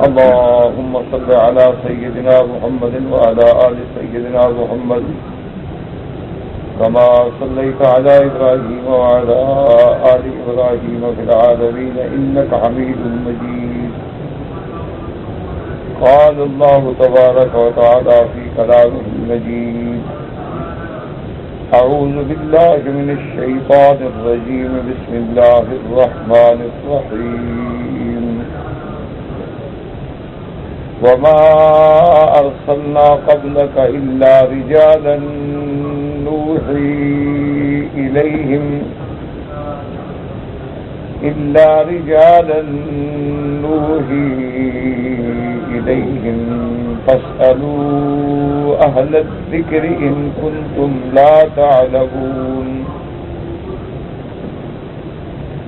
اللهم صل على سيدنا محمد وعلى آل سيدنا محمد كما صليت على إبراهيم وعلى آل إبراهيم في العالمين إنك حميد مجيد. قال الله تبارك وتعالى في كلامه المجيد: أعوذ بالله من الشيطان الرجيم. بسم الله الرحمن الرحيم. وما أرسلنا قبلك إلا رجالا نوحي إليهم فاسألوا أهل الذكر إن كنتم لا تعلمون.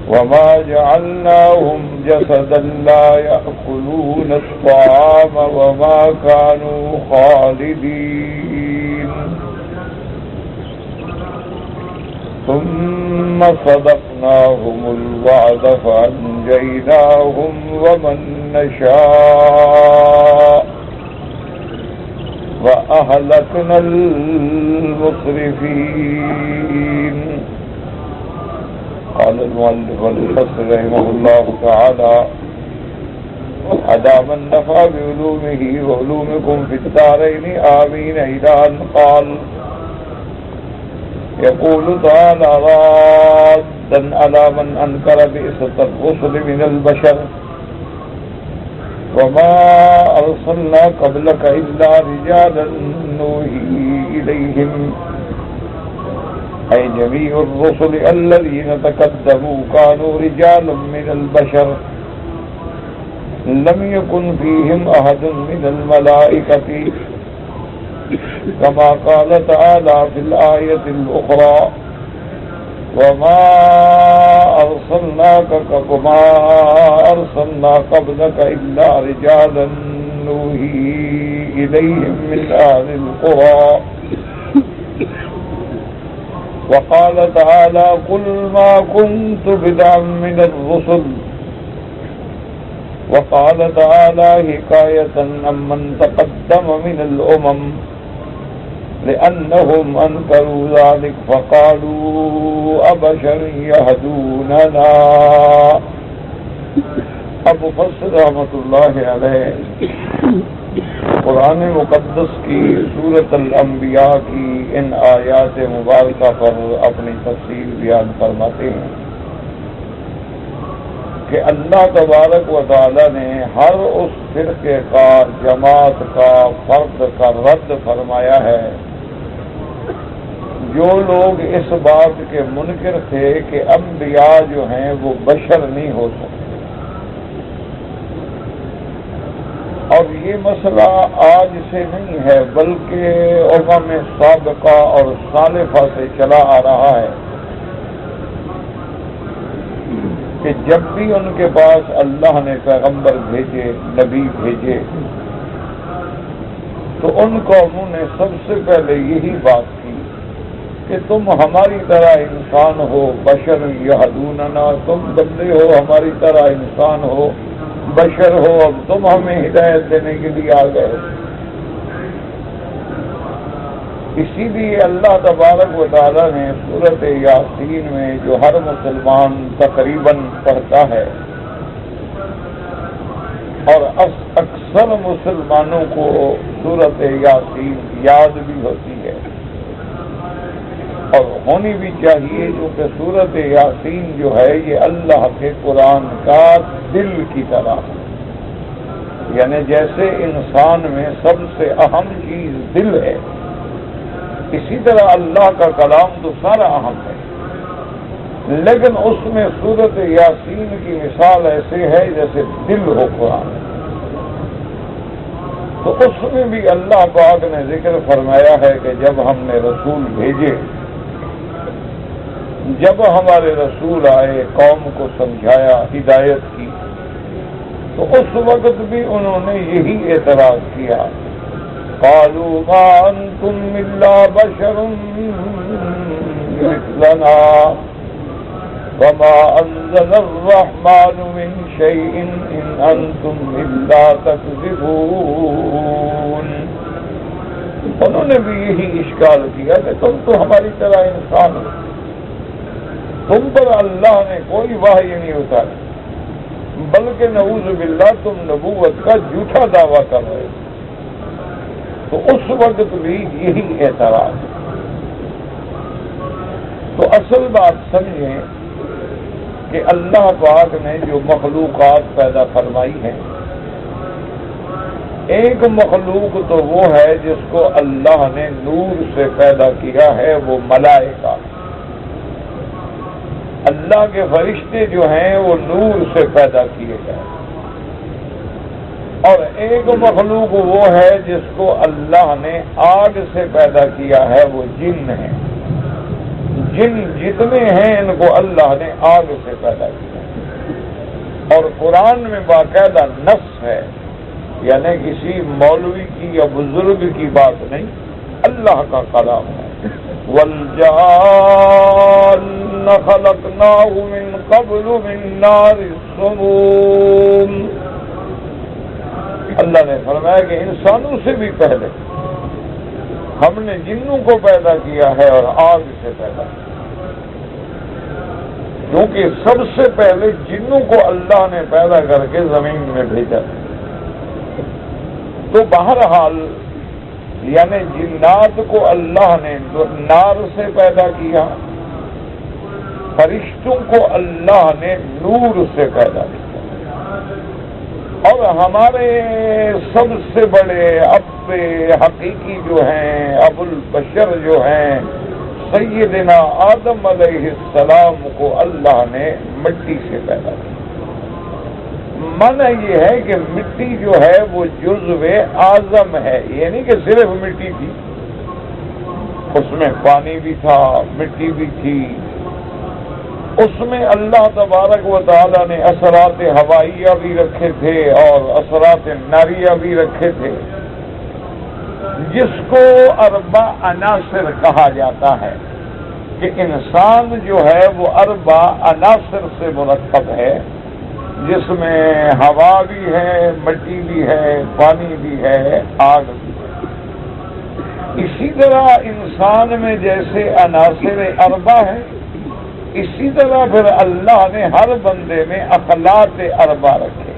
وما جعلناهم جسدا لا يأكلون الطعام وما كانوا خالدين. ثم صدقناهم الوعد فأنجيناهم ومن نشاء وأهلكنا المسرفين. قال المؤلف الفصل رحمه الله تعالى: أدام النفع بعلومه وعلومكم في الدارين آمين. إلى أن قال: يقول تعالى رادا على من أنكر بئسة الرسل من البشر: وما أرسلنا قبلك إلا رجالا نوحي إليهم، أي جميع الرسل الذين تقدموا كانوا رجالا من البشر، لم يكن فيهم أحد من الملائكة، كما قال تعالى في الآية الأخرى: وما أرسلنا قبلك إلا رجالا نوحي إليهم من أهل القرى. وقال تعالى: قل ما كنت بدعا من الرسل. وقال تعالى حكاية عمن تقدم من الأمم: لأنهم أنكروا ذلك فقالوا أبشر يهدوننا. ابو فصل رحمۃ اللہ علیہ قرآن مقدس کی سورۃ الانبیاء کی ان آیات مبارکہ پر اپنی تفصیل بیان فرماتے ہیں کہ اللہ تبارک و تعالی نے ہر اس فرقے کا، جماعت کا، فرد کا رد فرمایا ہے جو لوگ اس بات کے منکر تھے کہ انبیاء جو ہیں وہ بشر نہیں ہو سکتے. اور یہ مسئلہ آج سے نہیں ہے بلکہ امم سابقہ اور سالفہ سے چلا آ رہا ہے کہ جب بھی ان کے پاس اللہ نے پیغمبر بھیجے، نبی بھیجے، تو ان قوموں نے سب سے پہلے یہی بات کی کہ تم ہماری طرح انسان ہو، بشر یہدوننا، تم بندے ہو، ہماری طرح انسان ہو، بشر ہو، اب تم ہمیں ہدایت دینے کے لیے آ گئے. اسی لیے اللہ تبارک و تعالیٰ نے سورۃ یاسین میں جو ہر مسلمان تقریباً پڑھتا ہے اور اکثر مسلمانوں کو سورۃ یاسین یاد بھی ہوتی ہے اور ہونی بھی چاہیے، کیونکہ سورۃ یاسین جو ہے یہ اللہ کے قرآن کا دل کی طرح ہے. یعنی جیسے انسان میں سب سے اہم چیز دل ہے، اسی طرح اللہ کا کلام تو سارا اہم ہے، لیکن اس میں سورۃ یاسین کی مثال ایسے ہے جیسے دل ہو قرآن. تو اس میں بھی اللہ پاک نے ذکر فرمایا ہے کہ جب ہم نے رسول بھیجے، جب ہمارے رسول آئے، قوم کو سمجھایا، ہدایت کی، تو اس وقت بھی انہوں نے یہی اعتراض کیا: قالوا ما انتم الا بشر مثلنا. وما انزل الرحمن من شيء ان انتم الا تكذبون. انہوں نے بھی یہی اشکال کیا کہ تم تو ہماری طرح انسان ہو، تم پر اللہ نے کوئی وحی نہیں اتارا، بلکہ نعوذ باللہ تم نبوت کا جھوٹا دعویٰ کر رہے ہو. تو اس وقت بھی یہی اعتراض ہے. تو اصل بات سمجھیں کہ اللہ پاک نے جو مخلوقات پیدا فرمائی ہیں، ایک مخلوق تو وہ ہے جس کو اللہ نے نور سے پیدا کیا ہے، وہ ملائکہ. اللہ کے فرشتے جو ہیں وہ نور سے پیدا کیے گئے. اور ایک مخلوق وہ ہے جس کو اللہ نے آگ سے پیدا کیا ہے، وہ جن ہیں. جن جتنے ہیں ان کو اللہ نے آگ سے پیدا کیا. اور قرآن میں باقاعدہ نص ہے، یعنی کسی مولوی کی یا بزرگ کی بات نہیں، اللہ کا کلام ہے. وَالْجَانَّ خَلَقْنَاهُ مِنْ قَبْلُ مِنْ نَارِ السَّمُومِ. اللہ نے فرمایا کہ انسانوں سے بھی پہلے ہم نے جنوں کو پیدا کیا ہے اور آگ سے پیدا کیا، کیونکہ سب سے پہلے جنوں کو اللہ نے پیدا کر کے زمین میں بھیجا. تو بہرحال یعنی جنات کو اللہ نے نار سے پیدا کیا، فرشتوں کو اللہ نے نور سے پیدا کیا. اور ہمارے سب سے بڑے اب حقیقی جو ہیں، ابو البشر جو ہیں، سیدنا آدم علیہ السلام کو اللہ نے مٹی سے پیدا کیا. معنی یہ ہے کہ مٹی جو ہے وہ جزو اعظم ہے، یہ نہیں کہ صرف مٹی تھی، اس میں پانی بھی تھا، مٹی بھی تھی. اس میں اللہ تبارک و تعالی نے اثرات ہوائیہ بھی رکھے تھے اور اثرات ناریہ بھی رکھے تھے، جس کو اربع عناصر کہا جاتا ہے. کہ انسان جو ہے وہ اربع عناصر سے مرکب ہے، جس میں ہوا بھی ہے، مٹی بھی ہے، پانی بھی ہے، آگ بھی ہے. اسی طرح انسان میں جیسے عناصر اربع ہیں، اسی طرح پھر اللہ نے ہر بندے میں اخلاق اربع رکھے،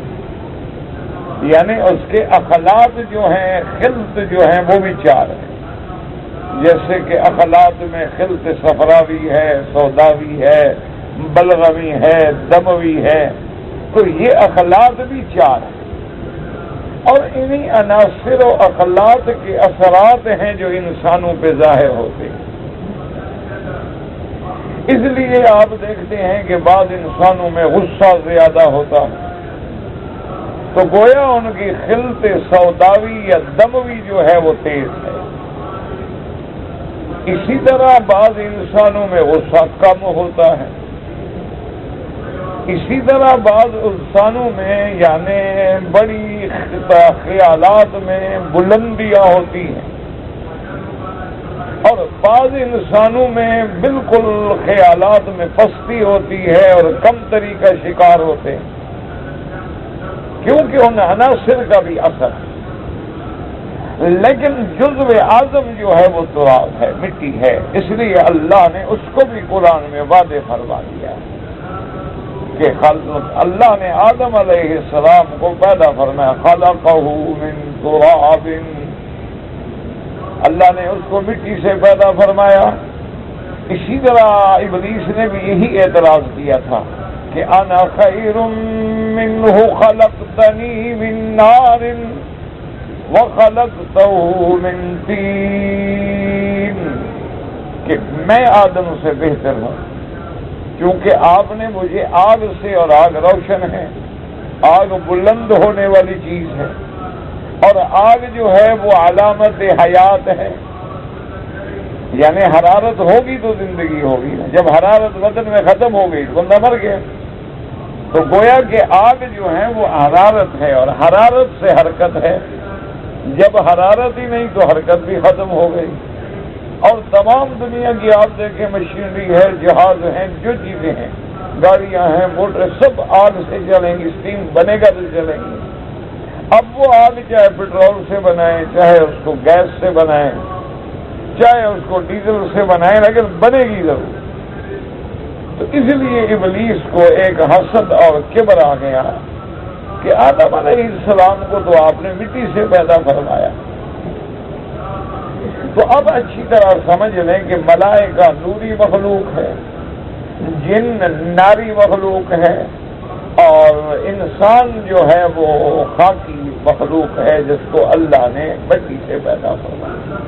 یعنی اس کے اخلاق جو ہیں، خلط جو ہیں، وہ بھی 4 ہیں. جیسے کہ اخلاق میں خلط صفراوی ہے، سوداوی ہے، بلغمی ہے، دموی ہے. تو یہ اخلاق بھی 4 ہیں. اور انہی عناصر و اخلاق کے اثرات ہیں جو انسانوں پہ ظاہر ہوتے ہیں. اس لیے آپ دیکھتے ہیں کہ بعض انسانوں میں غصہ زیادہ ہوتا ہے تو گویا ان کی خلط سوداوی یا دموی جو ہے وہ تیز ہے. اسی طرح بعض انسانوں میں غصہ کم ہوتا ہے. اسی طرح بعض انسانوں میں یعنی بڑی خیالات میں بلندیاں ہوتی ہیں، اور بعض انسانوں میں بالکل خیالات میں پستی ہوتی ہے اور کم تری کا شکار ہوتے ہیں، کیونکہ ان عناصر کا بھی اثر ہے. لیکن جزو اعظم جو ہے وہ تراب ہے، مٹی ہے. اس لیے اللہ نے اس کو بھی قرآن میں واضح فرما دیا کہ اللہ نے آدم علیہ السلام کو پیدا فرمایا، خلقہ من تراب، اللہ نے اس کو مٹی سے پیدا فرمایا. اسی طرح ابلیس نے بھی یہی اعتراض کیا تھا کہ انا خیر منہ خلقتنی من نار وخلقتہ من طین، کہ میں آدم سے بہتر ہوں کیونکہ آپ نے مجھے آگ سے، اور آگ روشن ہے، آگ بلند ہونے والی چیز ہے، اور آگ جو ہے وہ علامت حیات ہے، یعنی حرارت ہوگی تو زندگی ہوگی. جب حرارت بدن میں ختم ہو گئی تو بندہ مر گیا. تو گویا کہ آگ جو ہے وہ حرارت ہے، اور حرارت سے حرکت ہے. جب حرارت ہی نہیں تو حرکت بھی ختم ہو گئی. اور تمام دنیا کی آپ دیکھیں مشینری ہے، جہاز ہیں، جو چیزیں ہیں، گاڑیاں ہیں، موٹر، سب آگ سے چلیں گی، اسٹیم بنے گا تو چلیں گی۔ اب وہ آگ چاہے پیٹرول سے بنائیں، چاہے اس کو گیس سے بنائیں، چاہے اس کو ڈیزل سے بنائیں، لیکن بنے گی ضرور۔ تو اس لیے ابلیس کو ایک حسد اور کبر آ گیا کہ آدم علیہ السلام کو تو آپ نے مٹی سے پیدا فرمایا۔ تو اب اچھی طرح سمجھ لیں کہ ملائکہ نوری مخلوق ہے، جن ناری مخلوق ہے، اور انسان جو ہے وہ خاکی مخلوق ہے جس کو اللہ نے مٹی سے پیدا فرمایا۔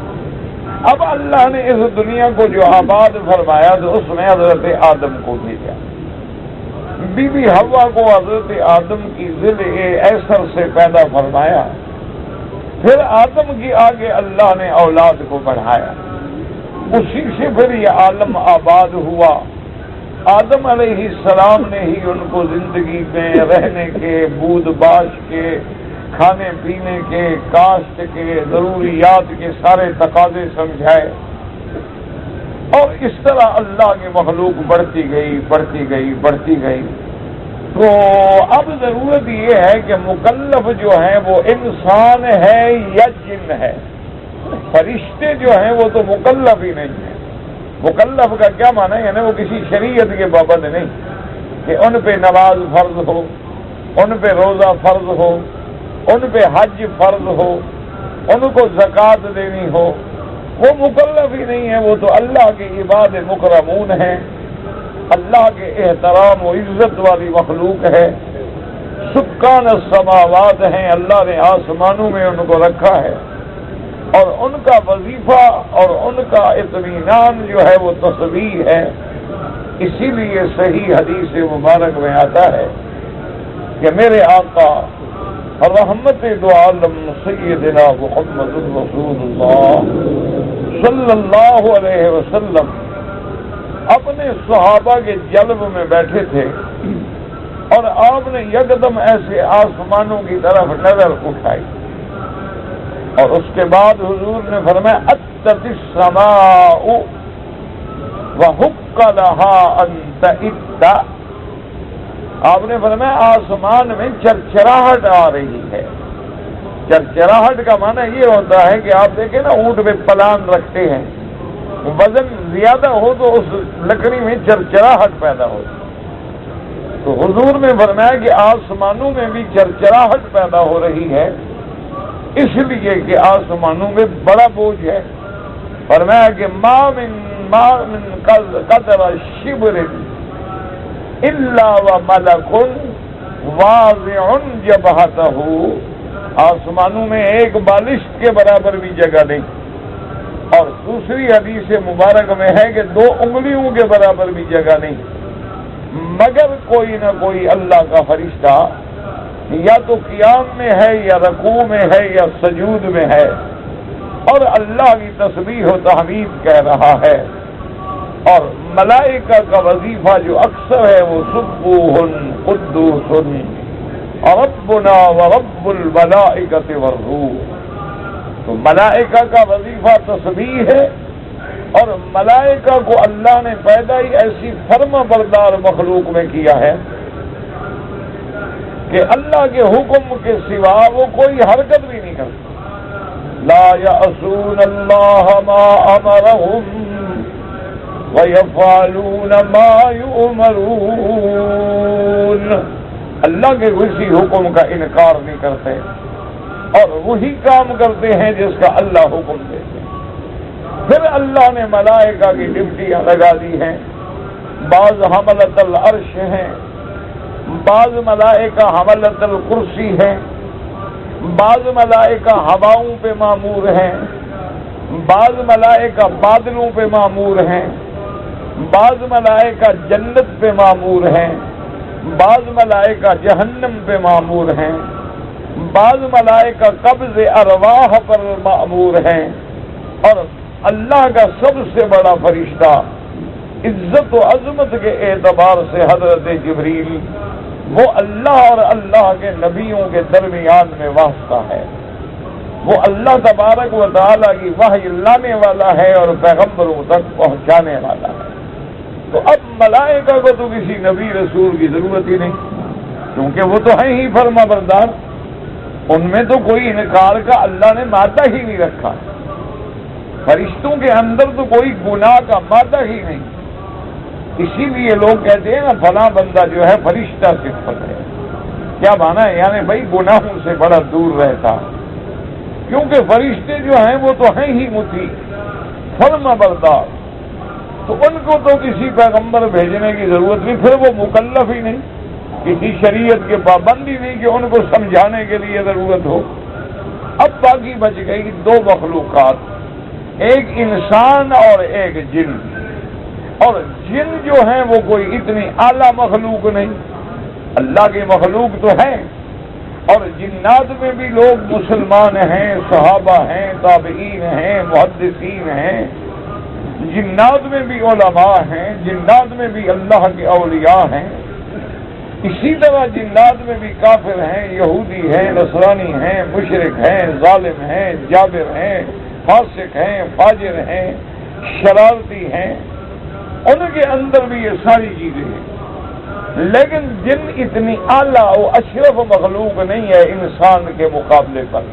اب اللہ نے اس دنیا کو جو آباد فرمایا تو اس میں حضرت آدم کو بھیجا، بی بی حوا کو حضرت آدم کی ذل ایسر سے پیدا فرمایا، پھر آدم کی آگے اللہ نے اولاد کو بڑھایا، اسی سے پھر یہ عالم آباد ہوا۔ آدم علیہ السلام نے ہی ان کو زندگی میں رہنے کے، بود باش کے، کھانے پینے کے، کاشت کے، ضروریات کے سارے تقاضے سمجھائے، اور اس طرح اللہ کی مخلوق بڑھتی گئی بڑھتی گئی بڑھتی گئی۔ تو اب ضرورت یہ ہے کہ مکلف جو ہیں وہ انسان ہے یا جن ہے۔ فرشتے جو ہیں وہ تو مکلف ہی نہیں ہیں۔ مکلف کا کیا معنی ہے؟ یعنی وہ کسی شریعت کے پابند نہیں کہ ان پہ نماز فرض ہو، ان پہ روزہ فرض ہو، ان پہ حج فرض ہو، ان کو زکوٰۃ دینی ہو، وہ مکلف ہی نہیں ہے۔ وہ تو اللہ کے عباد مکرمون ہیں، اللہ کے احترام و عزت والی مخلوق ہے، سکان السماوات ہیں، اللہ نے آسمانوں میں ان کو رکھا ہے، اور ان کا وظیفہ اور ان کا اطمینان جو ہے وہ تسبیح ہے۔ اسی لیے صحیح حدیث مبارک میں آتا ہے کہ میرے آقا رحمت دو عالم سیدنا محمد رسول اللہ صلی اللہ علیہ وسلم اپنے صحابہ کے جلب میں بیٹھے تھے، اور آپ نے یکدم ایسے آسمانوں کی طرف نظر اٹھائی، اور اس کے بعد حضور نے فرمایا اتت السماء وحق لها ان تئت۔ آپ نے فرمایا آسمان میں چرچراہٹ آ رہی ہے۔ چرچراہٹ کا معنی یہ ہوتا ہے کہ آپ دیکھیں نا اونٹ میں پلان رکھتے ہیں، وزن زیادہ ہو تو اس لکڑی میں چرچراہٹ پیدا ہوتی۔ تو حضور نے فرمایا کہ آسمانوں میں بھی چرچراہٹ پیدا ہو رہی ہے، اس لیے کہ آسمانوں میں بڑا بوجھ ہے۔ فرمایا کہ ما من قدر شبر الا وملک واضع جبہتہ، آسمانوں میں ایک بالشت کے برابر بھی جگہ نہیں، اور دوسری حدیث مبارک میں ہے کہ 2 انگلیوں کے برابر بھی جگہ نہیں، مگر کوئی نہ کوئی اللہ کا فرشتہ یا تو قیام میں ہے یا رکوع میں ہے یا سجود میں ہے، اور اللہ کی تسبیح و تحمید کہہ رہا ہے۔ اور ملائکہ کا وظیفہ جو اکثر ہے وہ سبوح قدوس ربنا ورب الملائکۃ والروح۔ تو ملائکہ کا وظیفہ تسبیح ہے، اور ملائکہ کو اللہ نے پیدا ہی ایسی فرما بردار مخلوق میں کیا ہے کہ اللہ کے حکم کے سوا وہ کوئی حرکت بھی نہیں کرتے۔ لا یعصون اللہ ما امرهم ویفعلون ما یؤمرون، اللہ کے کسی حکم کا انکار نہیں کرتے، اور وہی کام کرتے ہیں جس کا اللہ حکم دیتے ہیں۔ پھر اللہ نے ملائکہ کی ڈپٹیاں لگا دی ہیں، بعض حملۃ العرش ہیں، بعض ملائکہ حملۃ الکرسی ہیں، بعض ملائکہ ہواؤں پہ مامور ہیں، بعض ملائکہ بادلوں پہ مامور ہیں، بعض ملائکہ جنت پہ مامور ہیں، بعض ملائکہ جہنم پہ مامور ہیں، بعض ملائکہ قبض ارواح پر مامور ہیں، اور اللہ کا سب سے بڑا فرشتہ عزت و عظمت کے اعتبار سے حضرت جبریل، وہ اللہ اور اللہ کے نبیوں کے درمیان میں واسطہ ہے، وہ اللہ تبارک و تعالیٰ کی وحی لانے والا ہے اور پیغمبروں تک پہنچانے والا ہے۔ تو اب ملائکہ کو تو کسی نبی رسول کی ضرورت ہی نہیں، کیونکہ وہ تو ہیں ہی فرما بردار، ان میں تو کوئی انکار کا اللہ نے مادہ ہی نہیں رکھا، فرشتوں کے اندر تو کوئی گناہ کا مادہ ہی نہیں، اسی لیے لوگ کہتے ہیں نا فلاں بندہ جو ہے فرشتہ صفت ہے، کیا مانا ہے؟ یعنی بھائی گناہوں سے بڑا دور رہتا، کیونکہ فرشتے جو ہیں وہ تو ہیں ہی مطیع فرما بردار، تو ان کو تو کسی پیغمبر بھیجنے کی ضرورت نہیں، پھر وہ مکلف ہی نہیں، کسی شریعت کے پابندی نہیں کہ ان کو سمجھانے کے لیے ضرورت ہو۔ اب باقی بچ گئی دو مخلوقات، ایک انسان اور ایک جن، اور جن جو ہیں وہ کوئی اتنی اعلیٰ مخلوق نہیں، اللہ کی مخلوق تو ہے، اور جنات میں بھی لوگ مسلمان ہیں، صحابہ ہیں، تابعین ہیں، محدثین ہیں، جنات میں بھی علماء ہیں، جنات میں بھی اللہ کے اولیاء ہیں، اسی طرح جنات میں بھی کافر ہیں، یہودی ہیں، نصرانی ہیں، مشرک ہیں، ظالم ہیں، جابر ہیں، فاسق ہیں، فاجر ہیں، شرارتی ہیں، ان کے اندر بھی یہ ساری چیزیں ہیں، لیکن جن اتنی اعلیٰ و اشرف مخلوق نہیں ہے انسان کے مقابلے پر،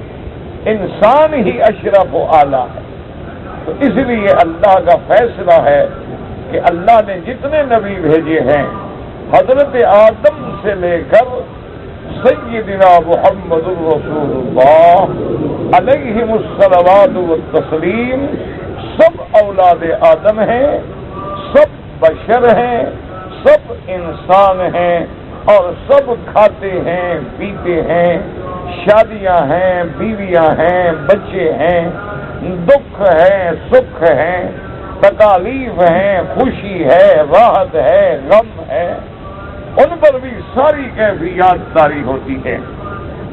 انسان ہی اشرف و اعلیٰ ہے، تو اس لیے اللہ کا فیصلہ ہے کہ اللہ نے جتنے نبی بھیجے ہیں حضرت آدم سے لے کر سیدنا محمد الرسول اللہ علیہ الصلوات والتسلیم سب اولاد آدم ہیں، سب بشر ہیں، سب انسان ہیں، اور سب کھاتے ہیں، پیتے ہیں، شادیاں ہیں، بیویاں ہیں، بچے ہیں، دکھ ہے، سکھ ہے، تکالیف ہیں، خوشی ہے، راحت ہے، غم ہے، ان پر بھی ساری کیفیات طاری ہوتی ہے،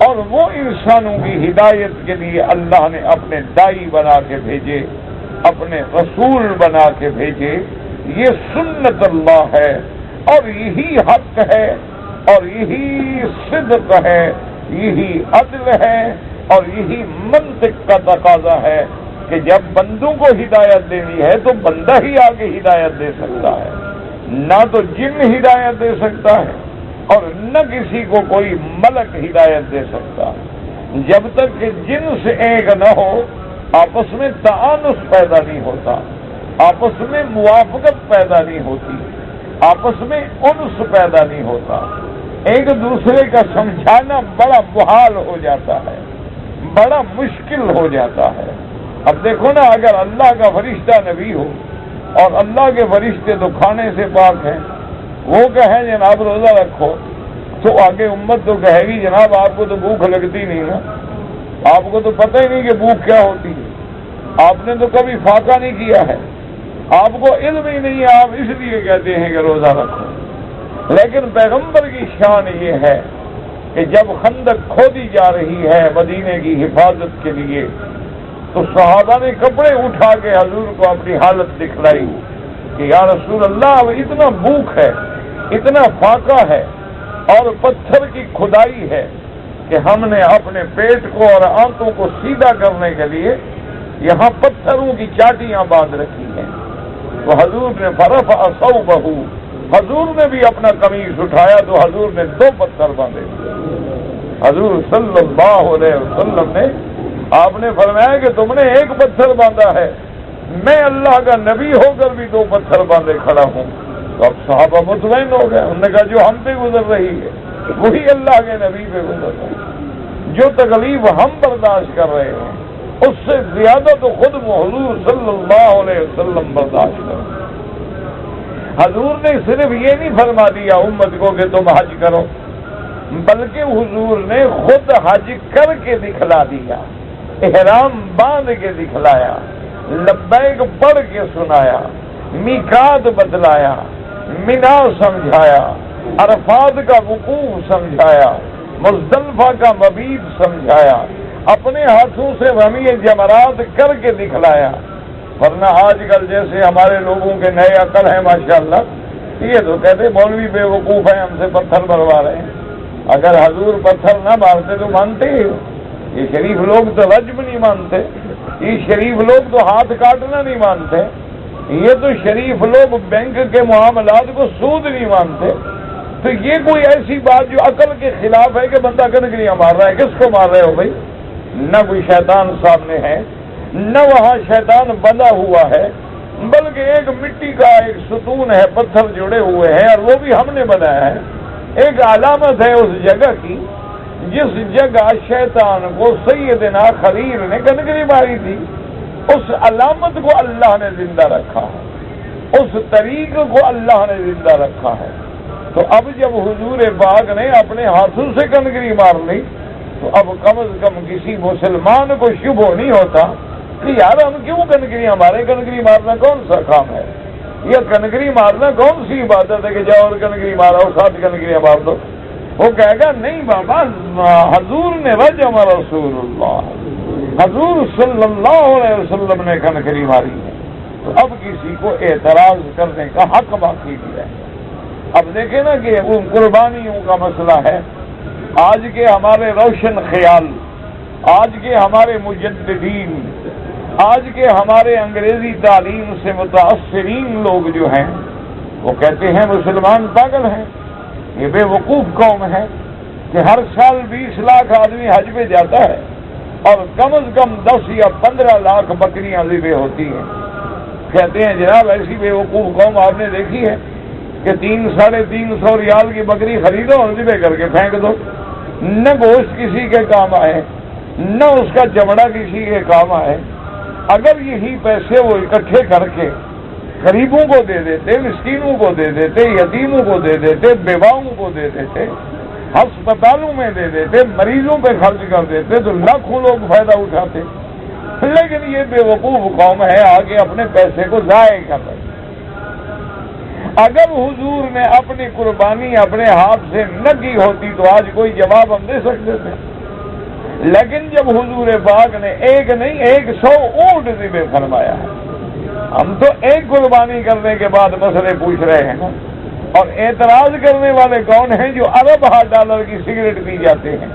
اور وہ انسانوں کی ہدایت کے لیے اللہ نے اپنے دائی بنا کے بھیجے، اپنے رسول بنا کے بھیجے، یہ سنت اللہ ہے، اور یہی حق ہے، اور یہی صدق ہے، یہی عدل ہے، اور یہی منطق کا تقاضا ہے کہ جب بندوں کو ہدایت دینی ہے تو بندہ ہی آگے ہدایت دے سکتا ہے، نہ تو جن ہدایت دے سکتا ہے اور نہ کسی کو کوئی ملک ہدایت دے سکتا ہے۔ جب تک کہ جن سے ایک نہ ہو آپس میں تعانس پیدا نہیں ہوتا، آپس میں موافقت پیدا نہیں ہوتی، آپس میں انس پیدا نہیں ہوتا، ایک دوسرے کا سمجھانا بڑا محال ہو جاتا ہے، بڑا مشکل ہو جاتا ہے۔ اب دیکھو نا، اگر اللہ کا فرشتہ نبی ہو اور اللہ کے فرشتے تو کھانے سے پاک ہیں، وہ کہیں جناب روزہ رکھو، تو آگے امت تو کہے گی جناب آپ کو تو بھوک لگتی نہیں نا، آپ کو تو پتہ ہی نہیں کہ بھوک کیا ہوتی ہے، آپ نے تو کبھی فاقہ نہیں کیا ہے، آپ کو علم ہی نہیں ہے، آپ اس لیے کہتے ہیں کہ روزہ رکھو۔ لیکن پیغمبر کی شان یہ ہے کہ جب خندق کھودی جا رہی ہے مدینے کی حفاظت کے لیے، تو صحابہ نے کپڑے اٹھا کے حضور کو اپنی حالت دکھلائی کہ یا رسول اللہ اب اتنا بھوک ہے، اتنا فاقہ ہے، اور پتھر کی کھدائی ہے کہ ہم نے اپنے پیٹ کو اور آنتوں کو سیدھا کرنے کے لیے یہاں پتھروں کی چاٹیاں باندھ رکھی ہیں۔ تو حضور نے فرفع ثوبہ، حضور نے بھی اپنا قمیص اٹھایا تو حضور نے 2 پتھر باندھے۔ حضور صلی اللہ علیہ وسلم نے آپ نے فرمایا کہ تم نے 1 پتھر باندھا ہے، میں اللہ کا نبی ہو کر بھی 2 پتھر باندھے کھڑا ہوں۔ تو اب صحابہ مطمئن ہو گئے، انہوں نے کہا جو ہم پہ گزر رہی ہے وہی اللہ کے نبی پہ گزر رہی ہے، جو تکلیف ہم برداشت کر رہے ہیں اس سے زیادہ تو خود حضور صلی اللہ علیہ وسلم برداشت کرو۔ حضور نے صرف یہ نہیں فرما دیا امت کو کہ تم حج کرو، بلکہ حضور نے خود حج کر کے دکھلا دیا، احرام باندھ کے دکھلایا، لبیک پڑھ کے سنایا، میقات بتلایا، مینا سمجھایا، عرفات کا وقوف سمجھایا، مزدلفہ کا مبیت سمجھایا، اپنے ہاتھوں سے رمی جمرات کر کے دکھلایا۔ ورنہ آج کل جیسے ہمارے لوگوں کے نئے عقل ہیں ماشاءاللہ، یہ تو کہتے مولوی بے وقوف ہیں، ہم سے پتھر مروا رہے ہیں۔ اگر حضور پتھر نہ مارتے تو مانتے ہی، یہ شریف لوگ تو رجم نہیں مانتے، یہ شریف لوگ تو ہاتھ کاٹنا نہیں مانتے، یہ تو شریف لوگ بینک کے معاملات کو سود نہیں مانتے، تو یہ کوئی ایسی بات جو عقل کے خلاف ہے کہ بندہ کنکریاں مار رہا ہے؟ کس کو مار رہے ہو بھائی؟ نہ کوئی شیطان سامنے ہے، نہ وہاں شیطان بندہ ہوا ہے، بلکہ ایک مٹی کا ایک ستون ہے، پتھر جڑے ہوئے ہیں، اور وہ بھی ہم نے بنایا ہے۔ ایک علامت ہے اس جگہ کی جس جگہ شیطان کو سیدنا خلیل نے کنکری ماری تھی، اس علامت کو اللہ نے زندہ رکھا ہے، اس طریق کو اللہ نے زندہ رکھا ہے۔ تو اب جب حضور پاک نے اپنے ہاتھوں سے کنکری مار لی تو اب کم از کم کسی مسلمان کو شبہ نہیں ہوتا کہ یار ہم کیوں کنکریاں ماریں؟ کنکری مارنا کون سا کام ہے؟ یا کنکری مارنا کون سی عبادت ہے کہ جاؤ اور کنکری مارا 7 کنکریاں مار دو؟ وہ کہے گا نہیں بابا، حضور نے رجم رسول اللہ، حضور صلی اللہ علیہ وسلم نے کنکری ماری ہے، تو اب کسی کو اعتراض کرنے کا حق باقی نہیں ہے۔ اب دیکھیں نا کہ وہ قربانیوں کا مسئلہ ہے، آج کے ہمارے روشن خیال، آج کے ہمارے مجددین، آج کے ہمارے انگریزی تعلیم سے متاثرین لوگ جو ہیں وہ کہتے ہیں مسلمان پاگل ہیں، یہ بے وقوف قوم ہے کہ ہر سال 20 لاکھ آدمی حج پہ جاتا ہے اور کم از کم 10 یا 15 لاکھ بکریاں ذبح ہوتی ہیں۔ کہتے ہیں جناب ایسی بے وقوف قوم آپ نے دیکھی ہے کہ 300-350 ریال کی بکری خریدو اور ذبح کر کے پھینک دو، نہ گوشت کسی کے کام آئے، نہ اس کا چمڑا کسی کے کام آئے۔ اگر یہی پیسے وہ اکٹھے کر کے غریبوں کو دے دیتے، مسکینوں کو دے دیتے، یتیموں کو دے دیتے، بیواؤں کو دے دیتے، ہسپتالوں میں دے دیتے، مریضوں پہ خرچ کر دیتے تو لاکھوں لوگ فائدہ اٹھاتے، لیکن یہ بے وقوف قوم ہے آگے اپنے پیسے کو ضائع کر رہی۔ اگر حضور نے اپنی قربانی اپنے ہاتھ سے نہ کی ہوتی تو آج کوئی جواب ہم دے سکتے تھے، لیکن جب حضور پاک نے ایک نہیں 100 اونٹ ذبح فرمایا ہے، ہم تو ایک قربانی کرنے کے بعد مسئلے پوچھ رہے ہیں، اور اعتراض کرنے والے کون ہیں؟ جو $ارب کی سگریٹ پی جاتے ہیں۔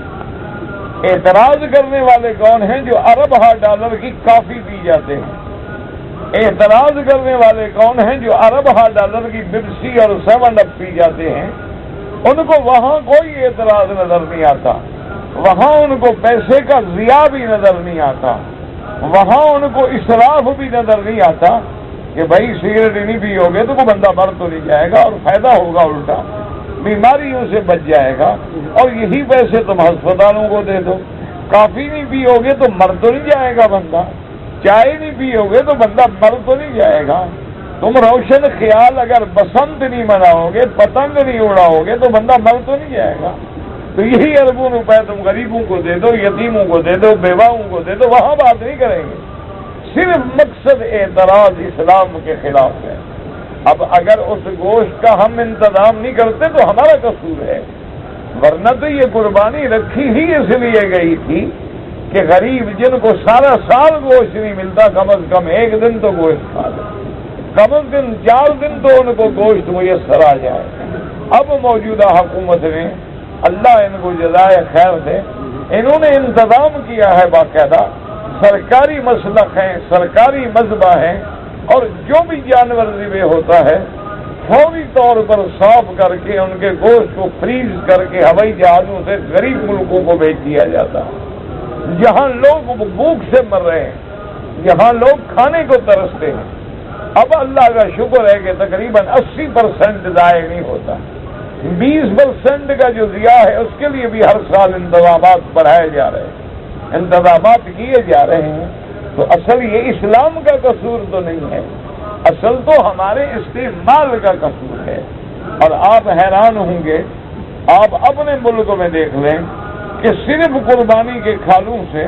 اعتراض کرنے والے کون ہیں؟ جو $ارب کی کافی پی جاتے ہیں۔ اعتراض کرنے والے کون ہیں؟ جو $ارب کی پیپسی اور 7 اپ پی جاتے ہیں۔ ان کو وہاں کوئی اعتراض نظر نہیں آتا، وہاں ان کو پیسے کا ضیاع بھی نظر نہیں آتا، وہاں ان کو اسراف بھی نظر نہیں آتا کہ بھائی سگریٹ نہیں پیو گے تو کوئی بندہ مر تو نہیں جائے گا اور فائدہ ہوگا، الٹا بیماریوں سے بچ جائے گا، اور یہی پیسے تم ہسپتالوں کو دے دو۔ کافی نہیں پیو گے تو مر تو نہیں جائے گا بندہ، چائے نہیں پیو گے تو بندہ مر تو نہیں جائے گا، تم روشن خیال اگر بسنت نہیں مناؤ گے، پتنگ نہیں اڑاؤ گے تو بندہ مر تو نہیں جائے گا۔ تو یہی اربوں روپے تم غریبوں کو دے دو، یتیموں کو دے دو، بیواؤں کو دے دو، وہاں بات نہیں کریں گے۔ صرف مقصد اعتراض اسلام کے خلاف ہے۔ اب اگر اس گوشت کا ہم انتظام نہیں کرتے تو ہمارا قصور ہے، ورنہ تو یہ قربانی رکھی ہی اس لیے گئی تھی کہ غریب جن کو سارا سال گوشت نہیں ملتا کم از کم ایک دن تو گوشت کھا لے، کم از کم 4 دن تو ان کو گوشت میسر آ جائے۔ اب موجودہ حکومت نے، اللہ ان کو جزائے خیر دے، انہوں نے انتظام کیا ہے، باقاعدہ سرکاری مسلخ ہیں، سرکاری مذبح ہیں، اور جو بھی جانور ذبح ہوتا ہے فوری طور پر صاف کر کے ان کے گوشت کو فریز کر کے ہوائی جہازوں سے غریب ملکوں کو بھیج دیا جاتا ہے، جہاں لوگ بھوک سے مر رہے ہیں، جہاں لوگ کھانے کو ترستے ہیں۔ اب اللہ کا شکر ہے کہ تقریباً 80% ضائع نہیں ہوتا، 20% کا جو ضیاع ہے اس کے لیے بھی ہر سال انتظامات بڑھائے جا رہے ہیں، انتظامات کیے جا رہے ہیں۔ تو اصل یہ اسلام کا قصور تو نہیں ہے، اصل تو ہمارے استعمال کا قصور ہے۔ اور آپ حیران ہوں گے، آپ اپنے ملک میں دیکھ لیں کہ صرف قربانی کے کھالوں سے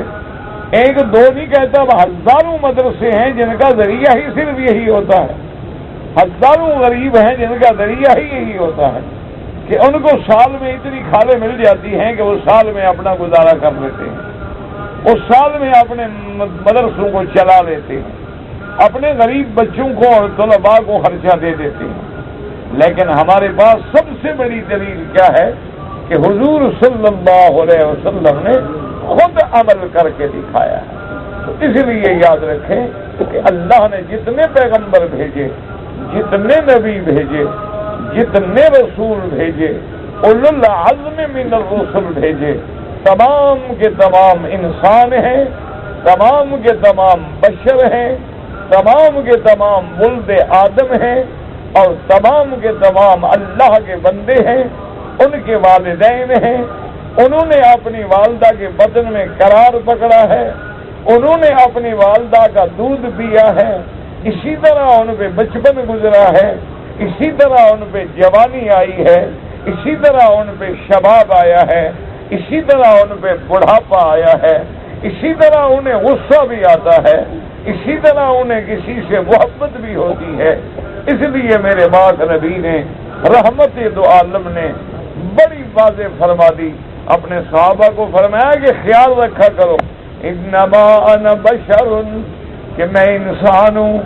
1-2 نہیں کہتا، ہزاروں مدرسے ہیں جن کا ذریعہ ہی صرف یہی ہوتا ہے، ہزاروں غریب ہیں جن کا ذریعہ ہی یہی ہوتا ہے کہ ان کو سال میں اتنی کھالیں مل جاتی ہیں کہ وہ سال میں اپنا گزارا کر لیتے ہیں، اس سال میں اپنے مدرسوں کو چلا لیتے ہیں، اپنے غریب بچوں کو اور طلباء کو خرچہ دے دیتے ہیں۔ لیکن ہمارے پاس سب سے بڑی دلیل کیا ہے کہ حضور صلی اللہ علیہ وسلم نے خود عمل کر کے دکھایا ہے۔ تو اس لیے یاد رکھیں کہ اللہ نے جتنے پیغمبر بھیجے، جتنے نبی بھیجے، جتنے رسول بھیجے، اولو العزم من الرسل بھیجے، تمام کے تمام انسان ہیں، تمام کے تمام بشر ہیں، تمام کے تمام ولد آدم ہیں، اور تمام کے تمام اللہ کے بندے ہیں، ان کے والدین ہیں، انہوں نے اپنی والدہ کے بدن میں قرار پکڑا ہے، انہوں نے اپنی والدہ کا دودھ پیا ہے، اسی طرح ان پہ بچپن گزرا ہے، اسی طرح ان پہ جوانی آئی ہے، اسی طرح ان پہ شباب آیا ہے، اسی طرح ان پہ بڑھاپا آیا ہے، اسی طرح انہیں غصہ بھی آتا ہے، اسی طرح انہیں کسی سے محبت بھی ہوتی ہے۔ اس لیے میرے پاک نبی نے رحمت دو عالم نے بڑی واضح فرما دی، اپنے صحابہ کو فرمایا کہ خیال رکھا کرو، انما انا بشر، کہ میں انسان ہوں،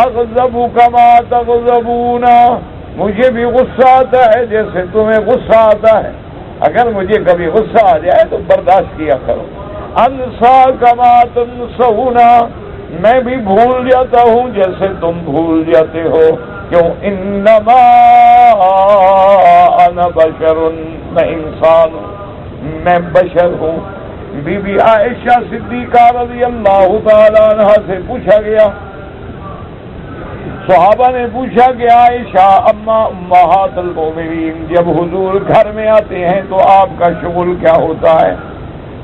اغضب کما تغضبون، مجھے بھی غصہ آتا ہے جیسے تمہیں غصہ آتا ہے، اگر مجھے کبھی غصہ آ جائے تو برداشت کیا کرو، انسا کما تنسون، میں بھی بھول جاتا ہوں جیسے تم بھول جاتے ہو، کیوں انما انا بشر، میں انسان ہوں، میں بشر ہوں۔ بی بی عائشہ صدیقہ رضی اللہ تعالی عنہا سے پوچھا گیا، صحابہ نے پوچھا کہ عائشہ اما امہات المومنین، جب حضور گھر میں آتے ہیں تو آپ کا شغل کیا ہوتا ہے؟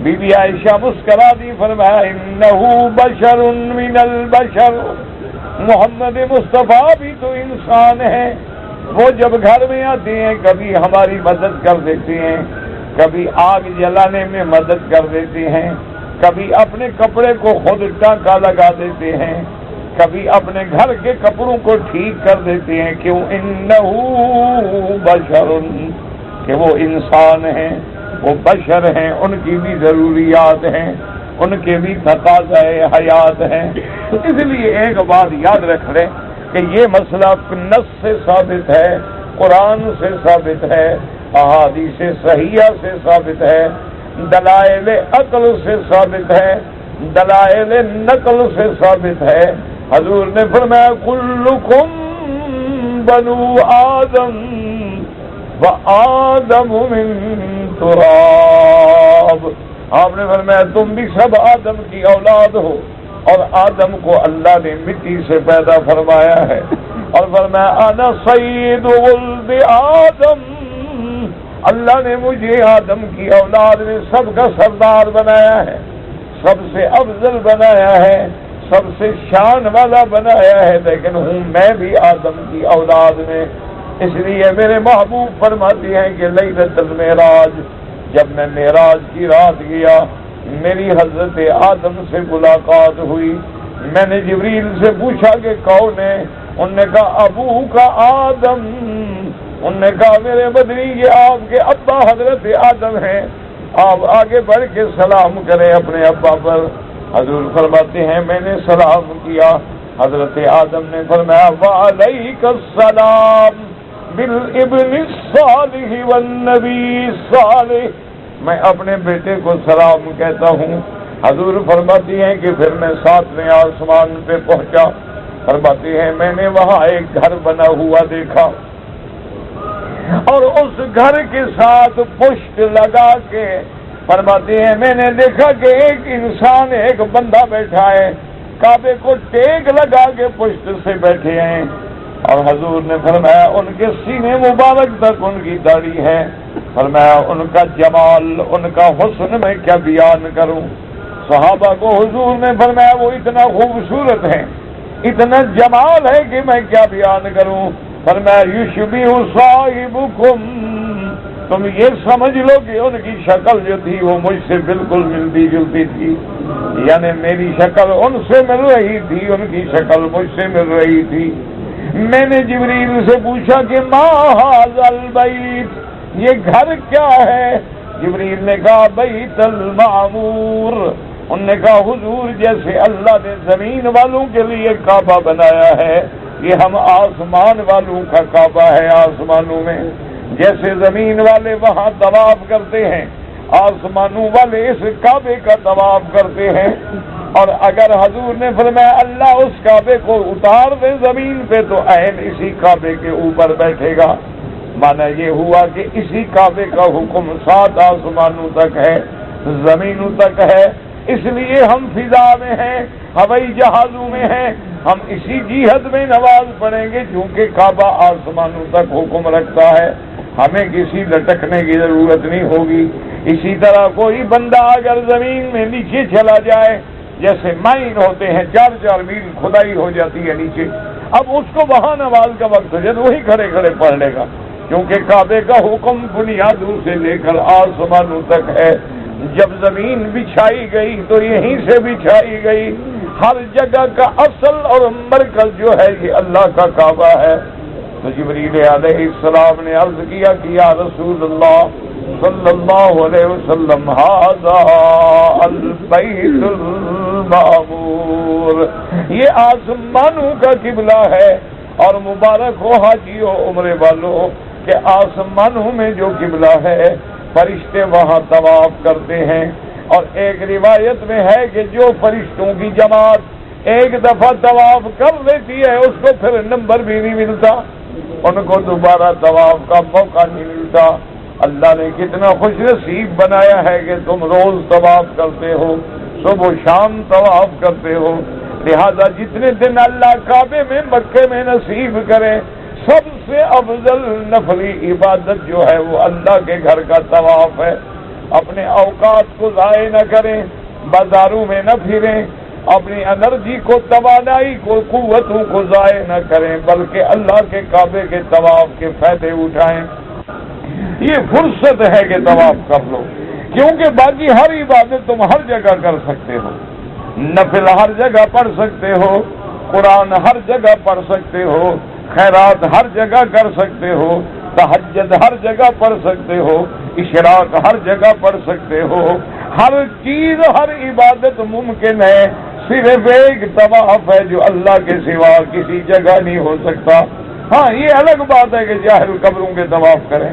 بی بی عائشہ مسکرا دی، فرمایا انہو بشر من البشر، محمد مصطفیٰ بھی تو انسان ہے، وہ جب گھر میں آتے ہیں کبھی ہماری مدد کر دیتے ہیں، کبھی آگ جلانے میں مدد کر دیتے ہیں، کبھی اپنے کپڑے کو خود ٹانکا لگا دیتے ہیں، کبھی اپنے گھر کے کپڑوں کو ٹھیک کر دیتے ہیں، کیوں انہو بشر، کہ وہ انسان ہیں، وہ بشر ہیں، ان کی بھی ضروریات ہیں، ان کے بھی تقاضائے حیات ہیں۔ اس لیے ایک بات یاد رکھ لیں کہ یہ مسئلہ نص سے ثابت ہے، قرآن سے ثابت ہے، احادیث صحیحہ سے ثابت ہے، دلائل عقل سے ثابت ہے، دلائل نقل سے ثابت ہے۔ حضور نے فرمایا کلکم بنو آدم وآدم من تراب، آپ نے فرمایا تم بھی سب آدم کی اولاد ہو، اور آدم کو اللہ نے مٹی سے پیدا فرمایا ہے، اور فرمایا انا سید ولد آدم، اللہ نے مجھے آدم کی اولاد میں سب کا سردار بنایا ہے، سب سے افضل بنایا ہے، سب سے شان والا بنایا ہے، لیکن ہوں میں بھی آدم کی اولاد میں۔ اس لیے میرے محبوب فرماتے ہیں کہ لیلۃ المعراج، جب میں معراج کی رات گیا، میری حضرت آدم سے ملاقات ہوئی، میں نے جبریل سے پوچھا کہ کون ہے؟ انہوں نے کہا ابو کا آدم، انہوں نے کہا میرے بدری یہ آپ کے ابا حضرت آدم ہیں، آپ آگے بڑھ کے سلام کریں اپنے ابا پر۔ حضور فرماتے ہیں میں نے سلام کیا، حضرت آدم نے فرمایا وعلیک السلام بالابن الصالح والنبی الصالح، میں اپنے بیٹے کو سلام کہتا ہوں۔ حضور فرماتی ہیں کہ پھر میں 7ویں آسمان پہ پہنچا، فرماتی ہیں میں نے وہاں ایک گھر بنا ہوا دیکھا، اور اس گھر کے ساتھ پشت لگا کے، فرماتے ہیں میں نے دیکھا کہ ایک انسان، ایک بندہ بیٹھا ہے، کعبے کو ٹیک لگا کے پشت سے بیٹھے ہیں، اور حضور نے فرمایا ان کے سینے مبارک تک ان کی داڑھی ہے، فرمایا ان کا جمال، ان کا حسن میں کیا بیان کروں۔ صحابہ کو حضور نے فرمایا وہ اتنا خوبصورت ہے، اتنا جمال ہے کہ میں کیا بیان کروں۔ فرمایا یشبہ صاحبکم، تم یہ سمجھ لو کہ ان کی شکل جو تھی وہ مجھ سے بالکل ملتی جلتی تھی، یعنی میری شکل ان سے مل رہی تھی، ان کی شکل مجھ سے مل رہی تھی۔ میں نے جبریل سے پوچھا کہ ما ھذا البیت، یہ گھر کیا ہے؟ جبریل نے کہا بیت المعمور۔ انہوں نے کہا حضور جیسے اللہ نے زمین والوں کے لیے کعبہ بنایا ہے، یہ ہم آسمان والوں کا کعبہ ہے آسمانوں میں، جیسے زمین والے وہاں طواف کرتے ہیں، آسمانوں والے اس کعبے کا طواف کرتے ہیں۔ اور اگر حضور نے فرمایا اللہ اس کعبے کو اتار دے زمین پہ تو عین اسی کعبے کے اوپر بیٹھے گا. مانا یہ ہوا کہ اسی کعبے کا حکم 7 آسمانوں تک ہے، زمینوں تک ہے. اس لیے ہم فضا میں ہیں، ہوائی جہازوں میں ہیں، ہم اسی جہت میں نماز پڑھیں گے چونکہ کعبہ آسمانوں تک حکم رکھتا ہے. ہمیں کسی لٹکنے کی ضرورت نہیں ہوگی. اسی طرح کوئی بندہ اگر زمین میں نیچے چلا جائے، جیسے مائن ہوتے ہیں 4 میل کھدائی ہو جاتی ہے نیچے، اب اس کو وہاں نماز کا وقت ہو جائے تو وہی کھڑے کھڑے پڑھ لے گا کیونکہ کعبے کا حکم بنیادوں سے لے کر آسمانوں تک ہے. جب زمین بچھائی گئی تو یہیں سے بچھائی گئی. ہر جگہ کا اصل اور مرکز جو ہے یہ اللہ کا کعبہ ہے. تو جبریل علیہ السلام نے عرض کیا کہ یا رسول اللہ صلی اللہ علیہ وسلم ھذا البیت المعمور، یہ آسمانوں کا قبلہ ہے. اور مبارک ہو حاجیوں عمرے والوں کہ آسمانوں میں جو قبلہ ہے فرشتے وہاں طواف کرتے ہیں. اور ایک روایت میں ہے کہ جو فرشتوں کی جماعت ایک دفعہ طواف کر لیتی ہے اس کو پھر نمبر بھی نہیں ملتا، ان کو دوبارہ طواف کا موقع نہیں ملتا. اللہ نے کتنا خوش نصیب بنایا ہے کہ تم روز طواف کرتے ہو، صبح و شام طواف کرتے ہو. لہذا جتنے دن اللہ کعبے میں مکے میں نصیب کرے، سب سے افضل نفلی عبادت جو ہے وہ اللہ کے گھر کا طواف ہے. اپنے اوقات کو ضائع نہ کریں، بازاروں میں نہ پھریں، اپنی انرجی کو، توانائی کو، قوتوں کو ضائع نہ کریں، بلکہ اللہ کے کعبے کے طواف کے فائدے اٹھائیں. یہ فرصت ہے کہ طواف کر لو، کیونکہ باقی ہر عبادت تم ہر جگہ کر سکتے ہو. نفل ہر جگہ پڑھ سکتے ہو، قرآن ہر جگہ پڑھ سکتے ہو، خیرات ہر جگہ کر سکتے ہو، تہجد ہر جگہ پڑھ سکتے ہو، اشراق ہر جگہ پڑھ سکتے ہو. ہر چیز، ہر عبادت ممکن ہے، صرف ایک طواف ہے جو اللہ کے سوا کسی جگہ نہیں ہو سکتا. ہاں یہ الگ بات ہے کہ جاہل قبروں کے طواف کریں،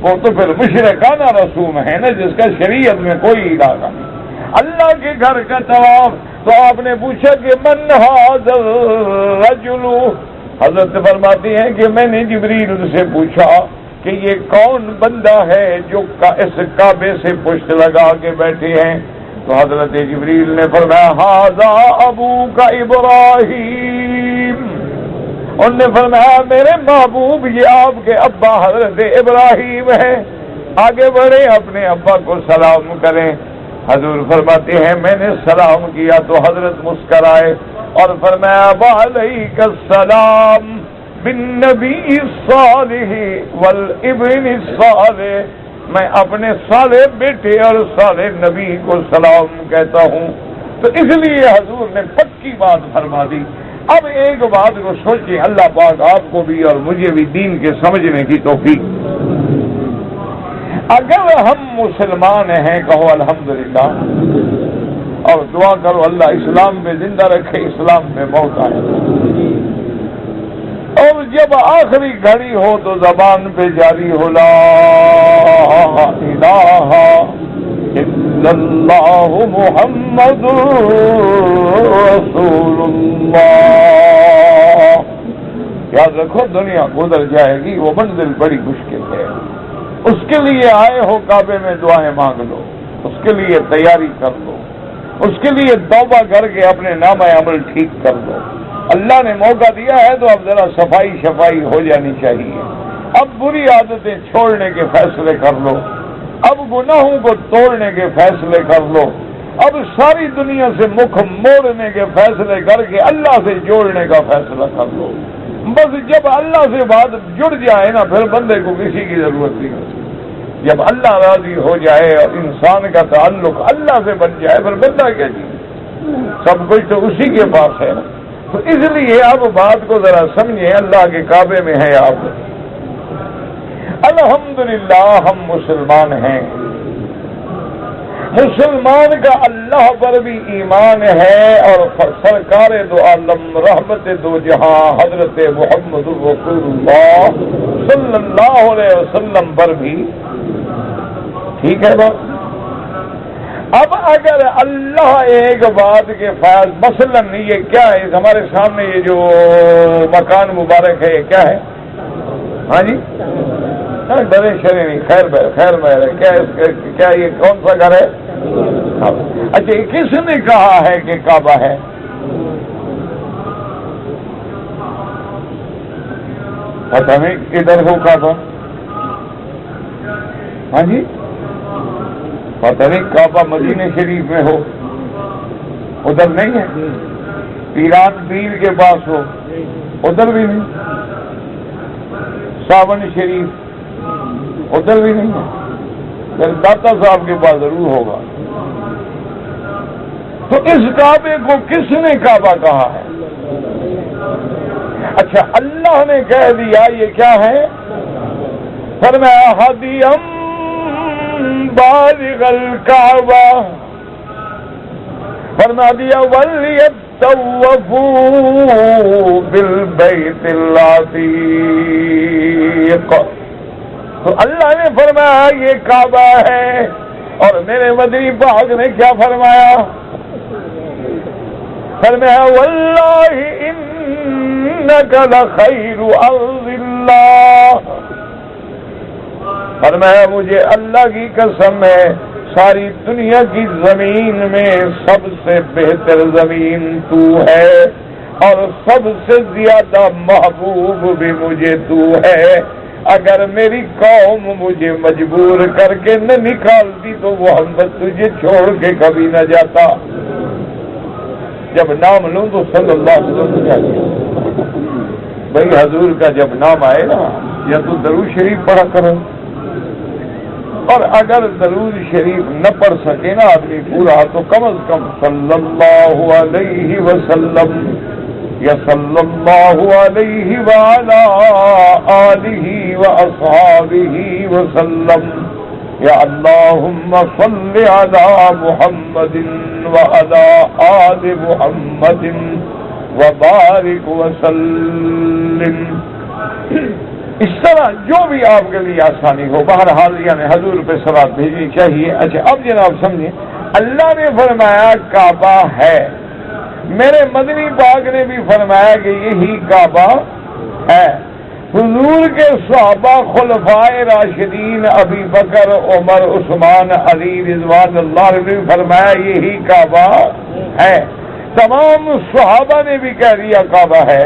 وہ تو پھر مشرکانہ رسوم ہے نا جس کا شریعت میں کوئی علاقہ نہیں. اللہ کے گھر کا طواف تو آپ نے پوچھا کہ من ھذا الرجل، حضرت فرماتی ہیں کہ میں نے جبریل سے پوچھا کہ یہ کون بندہ ہے جو اس کعبے سے پشت لگا کے بیٹھے ہیں. تو حضرت جبریل نے فرمایا ھذا ابوک ابراہیم. انہوں نے فرمایا میرے محبوب یہ آپ کے ابا حضرت ابراہیم ہیں، آگے بڑھیں اپنے ابا کو سلام کریں. حضور فرماتے ہیں میں نے سلام کیا تو حضرت مسکرائے اور فرمایا وعلیک السلام بالنبی الصالح والابن الصالح، میں اپنے صالح بیٹے اور صالح نبی کو سلام کہتا ہوں. تو اس لیے حضور نے پکی بات فرما دی. اب ایک بات کو سوچیں، اللہ پاک آپ کو بھی اور مجھے بھی دین کے سمجھنے کی توفیق. اگر ہم مسلمان ہیں کہو الحمدللہ، اور دعا کرو اللہ اسلام میں زندہ رکھے، اسلام میں موت آئے. اور جب آخری گھڑی ہو تو زبان پہ جاری ہو لا الہ الا اللہ محمد رسول اللہ. یاد رکھو دنیا گزر جائے گی، وہ منزل بڑی مشکل ہے. اس کے لیے آئے ہو کعبے میں دعائیں مانگ لو، اس کے لیے تیاری کر لو، اس کے لیے توبہ کر کے اپنے نام عمل ٹھیک کر لو. اللہ نے موقع دیا ہے تو اب ذرا صفائی شفائی ہو جانی چاہیے. اب بری عادتیں چھوڑنے کے فیصلے کر لو، اب گناہوں کو توڑنے کے فیصلے کر لو، اب ساری دنیا سے مکھ موڑنے کے فیصلے کر کے اللہ سے جوڑنے کا فیصلہ کر لو. بس جب اللہ سے بات جڑ جائے نا پھر بندے کو کسی کی ضرورت نہیں ہوتی. جب اللہ راضی ہو جائے اور انسان کا تعلق اللہ سے بن جائے پھر بندہ کیا چیز، سب کچھ تو اسی کے پاس ہے نا. تو اس لیے اب بات کو ذرا سمجھیں، اللہ کے کعبے میں ہے آپ. الحمدللہ ہم مسلمان ہیں. مسلمان کا اللہ پر بھی ایمان ہے اور سرکار دو عالم رحمت دو جہاں حضرت محمد رسول اللہ صلی اللہ علیہ وسلم پر بھی. ٹھیک ہے بات. اب اگر اللہ ایک بات کے فیض مثلاً یہ کیا ہے ہمارے سامنے یہ جو مکان مبارک ہے یہ کیا ہے؟ ہاں جی ڈرے شرے نہیں خیر مہر ہے کیا یہ کون سا گھر ہے؟ اچھا یہ کس نے کہا ہے کہ کعبہ ہے؟ پتہ نہیں کدھر ہو کعبہ؟ ہاں جی پتہ نہیں کعبہ مدینہ شریف میں ہو، ادھر نہیں ہے، پیران پیر کے پاس ہو ادھر بھی نہیں، ساون شریف ادھر بھی نہیں ہے، پھر داتا صاحب کے پاس ضرور ہوگا۔ تو اس کعبے کو کس نے کعبہ کہا ہے؟ اچھا اللہ نے کہہ دیا یہ کیا ہے؟ فرمایا ہدیم بالغ الکعبہ، فرما دیا ولیطوفوا بالبیت العتیق۔ تو اللہ نے فرمایا یہ کعبہ ہے، اور میرے مدنی پاک نے کیا فرمایا؟ فرمایا واللہ انک لخیر ارض اللہ، فرمایا مجھے اللہ کی قسم ہے ساری دنیا کی زمین میں سب سے بہتر زمین تو ہے، اور سب سے زیادہ محبوب بھی مجھے تو ہے۔ اگر میری قوم مجھے مجبور کر کے نہ نکالتی تو محمد تجھے چھوڑ کے کبھی نہ جاتا۔ جب نام لوں تو صلی اللہ علیہ وسلم بھائی حضور کا جب نام آئے نا یا تو درود شریف پڑھا کرو، اور اگر درود شریف نہ پڑھ سکے نا آدمی پورا تو کم از کم صلی اللہ علیہ وسلم یا صلی اللہ علیہ وعلا آلہ واصحابہ وسلم یا اللہم صل علی محمد وعلی آل محمد وبارک وسلم۔ اس طرح جو بھی آپ کے لیے آسانی ہو، بہرحال یعنی حضور پہ صلوات بھیجنی چاہیے۔ اچھا اب جناب سمجھیں، اللہ نے فرمایا کعبہ ہے، میرے مدنی پاک نے بھی فرمایا کہ یہی کعبہ ہے، حضور کے صحابہ خلفائے راشدین ابی بکر عمر عثمان علی رضوان اللہ نے بھی فرمایا یہی کعبہ ہے، تمام صحابہ نے بھی کہہ دیا کعبہ ہے۔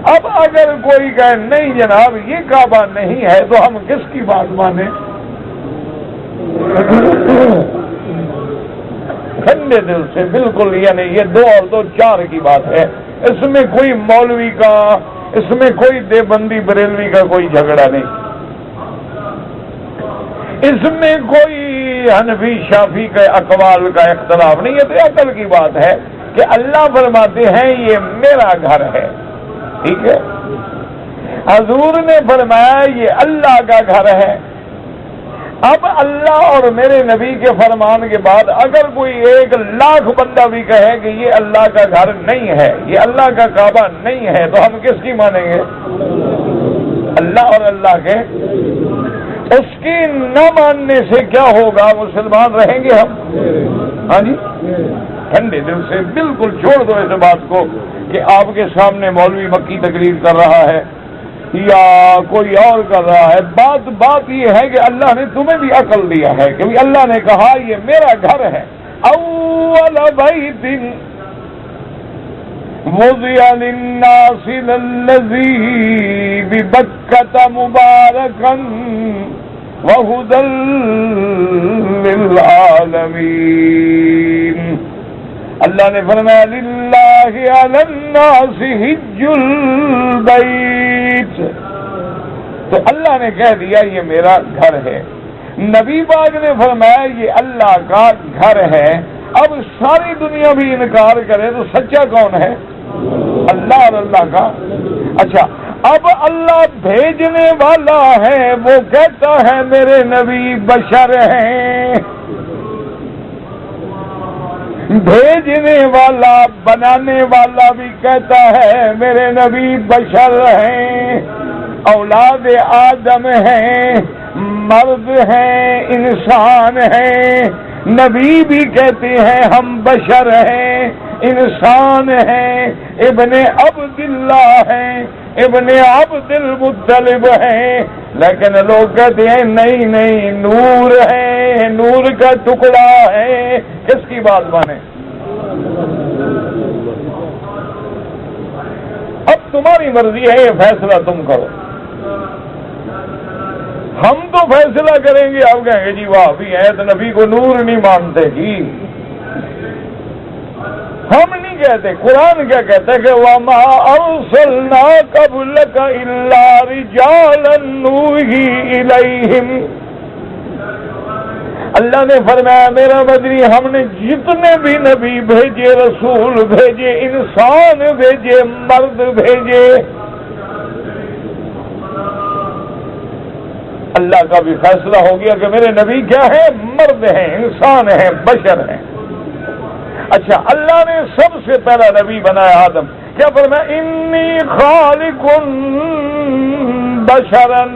اب اگر کوئی کہے نہیں جناب یہ کعبہ نہیں ہے تو ہم کس کی بات مانیں؟ ٹھنڈے دل سے بالکل، یعنی یہ 2 اور 2 4 کی بات ہے، اس میں کوئی مولوی کا، اس میں کوئی دیوبندی بریلوی کا کوئی جھگڑا نہیں، اس میں کوئی حنفی شافی کے اقوال کا اختلاف نہیں ہے، تو عقل کی بات ہے کہ اللہ فرماتے ہیں یہ میرا گھر ہے، ٹھیک ہے؟ حضور نے فرمایا یہ اللہ کا گھر ہے۔ اب اللہ اور میرے نبی کے فرمان کے بعد اگر کوئی 1,00,000 بندہ بھی کہے کہ یہ اللہ کا گھر نہیں ہے، یہ اللہ کا کعبہ نہیں ہے، تو ہم کس کی مانیں گے؟ اللہ اور اللہ کے۔ اس کی نہ ماننے سے کیا ہوگا؟ مسلمان رہیں گے ہم؟ ہاں جی ٹھنڈے دل سے بالکل چھوڑ دو اس بات کو کہ آپ کے سامنے مولوی مکی تقریر کر رہا ہے یا کوئی اور کر رہا ہے۔ بات یہ ہے کہ اللہ نے تمہیں بھی عقل دیا ہے، کیونکہ اللہ نے کہا یہ میرا گھر ہے۔ اول بیت وضع للناس للذی ببکۃ مبارکا وہدی للعالمین۔ اللہ نے فرمایا للہ علی الناس حج البیت، تو اللہ نے کہہ دیا یہ میرا گھر ہے۔ نبی پاک نے فرمایا یہ اللہ کا گھر ہے۔ اب ساری دنیا بھی انکار کرے تو سچا کون ہے؟ اللہ اور اللہ کا۔ اچھا اب اللہ بھیجنے والا ہے، وہ کہتا ہے میرے نبی بشر ہیں، بھیجنے والا بنانے والا بھی کہتا ہے میرے نبی بشر ہیں، اولاد آدم ہیں، مرد ہیں، انسان ہیں، نبی بھی کہتے ہیں ہم بشر ہیں، انسان ہیں، ابن عبداللہ ہیں، ابن عبد المطلب ہیں، لیکن لوگ کہتے ہیں نہیں نہیں نور ہے، نور کا ٹکڑا ہے۔ کس کی بات مانے؟ اب تمہاری مرضی ہے، یہ فیصلہ تم کرو۔ ہم تو فیصلہ کریں گے، آپ کہیں گے جی واہ بھی ہے تو نبی کو نور نہیں مانتے جی۔ ہم نہیں کہتے، قرآن کیا کہتا ہے کہ وَمَا أَرْسَلْنَا قَبْلَكَ إِلَّا رِجَالًا نُوحِي إِلَيْهِمْ۔ اللہ نے فرمایا میرا مدنی ہم نے جتنے بھی نبی بھیجے، رسول بھیجے، انسان بھیجے، مرد بھیجے، اللہ کا بھی فیصلہ ہو گیا کہ میرے نبی کیا ہیں؟ مرد ہیں، انسان ہیں، بشر ہیں۔ اچھا، اللہ نے سب سے پہلا نبی بنایا آدم، کیا فرمایا؟ انی خالق بشرن،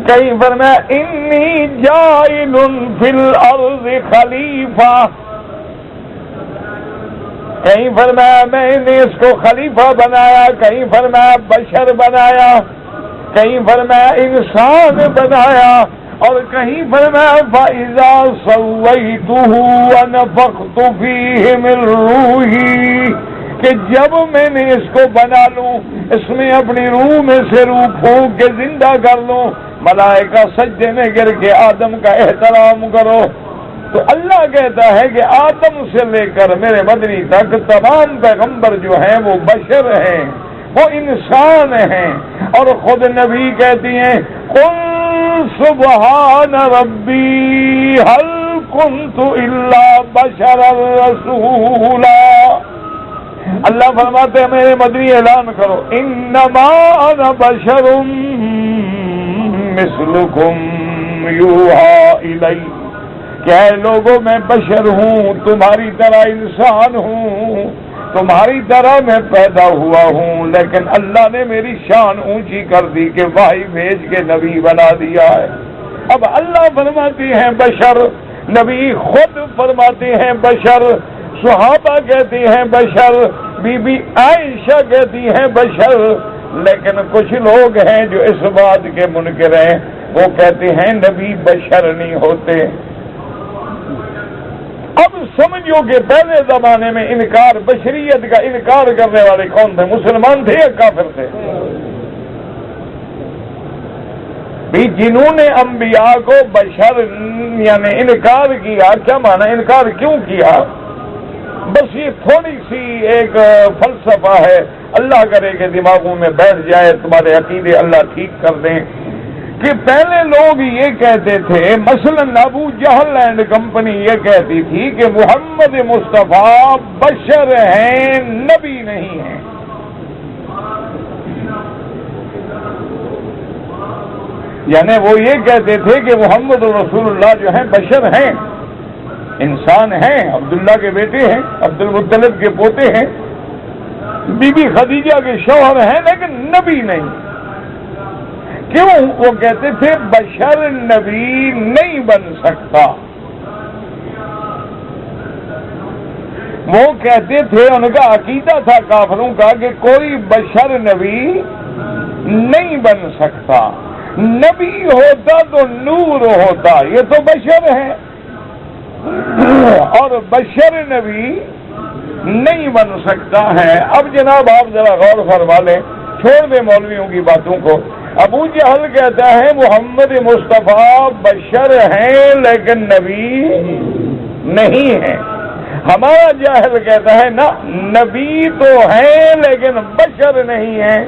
کہیں فرمایا انی جائل فی الارض خلیفہ، کہیں فرمایا میں نے اس کو خلیفہ بنایا، کہیں فرمایا بشر بنایا، کہیں فرمایا انسان بنایا، اور کہیں فرمایا فَإِذَا سَوَّيْتُهُ وَنَفَخْتُ فِيهِ مِن رُوحِي، کہ جب میں نے اس کو بنا لوں، اس میں اپنی روح میں سے روح پھونک کے زندہ کر لوں، ملائکہ سجدے میں گر کے آدم کا احترام کرو۔ تو اللہ کہتا ہے کہ آدم سے لے کر میرے مدنی تک تمام پیغمبر جو ہیں وہ بشر ہیں، وہ انسان ہیں، اور خود نبی کہتی ہیں قُلْ سُبْحَانَ رَبِّي هَلْ كُنْتُ إِلَّا بَشَرًا رَسُولًا۔ اللہ فرماتے ہیں میرے مدنی اعلان کرو انما انا بشر مثلکم یوحی الی، کہ اے لوگوں میں بشر ہوں، تمہاری طرح انسان ہوں، تمہاری طرح میں پیدا ہوا ہوں، لیکن اللہ نے میری شان اونچی کر دی کہ وحی بھیج کے نبی بنا دیا ہے۔ اب اللہ فرماتی ہیں بشر، نبی خود فرماتے ہیں بشر، صحابہ کہتی ہیں بشر، بی بی عائشہ کہتی ہیں بشر، لیکن کچھ لوگ ہیں جو اس بات کے منکر ہیں، وہ کہتے ہیں نبی بشر نہیں ہوتے۔ اب سمجھو کہ پہلے زمانے میں انکار، بشریت کا انکار کرنے والے کون تھے؟ مسلمان تھے یا کافر تھے؟ بھی جنہوں نے انبیاء کو بشر یعنی انکار کیا، کیا مانا انکار کیوں کیا؟ بس یہ تھوڑی سی ایک فلسفہ ہے، اللہ کرے کہ دماغوں میں بیٹھ جائے، تمہارے عقیدے اللہ ٹھیک کر دیں، کہ پہلے لوگ یہ کہتے تھے، مثلا ابو جہل اینڈ کمپنی یہ کہتی تھی کہ محمد مصطفیٰ بشر ہیں، نبی نہیں ہیں۔ یعنی وہ یہ کہتے تھے کہ محمد رسول اللہ جو ہیں بشر ہیں، انسان ہیں، عبداللہ کے بیٹے ہیں، عبد المطلب کے پوتے ہیں، بی بی خدیجہ کے شوہر ہیں، لیکن نبی نہیں۔ کیوں؟ وہ کہتے تھے بشر نبی نہیں بن سکتا۔ وہ کہتے تھے، ان کا عقیدہ تھا کافروں کا کہ کوئی بشر نبی نہیں بن سکتا، نبی ہوتا تو نور ہوتا، یہ تو بشر ہے، اور بشر نبی نہیں بن سکتا ہے۔ اب جناب آپ ذرا غور فرما لیں، چھوڑ دیں مولویوں کی باتوں کو۔ ابو جہل کہتا ہے محمد مصطفیٰ بشر ہیں لیکن نبی نہیں ہیں۔ ہمارا جاہل کہتا ہے نہ، نبی تو ہیں لیکن بشر نہیں ہیں۔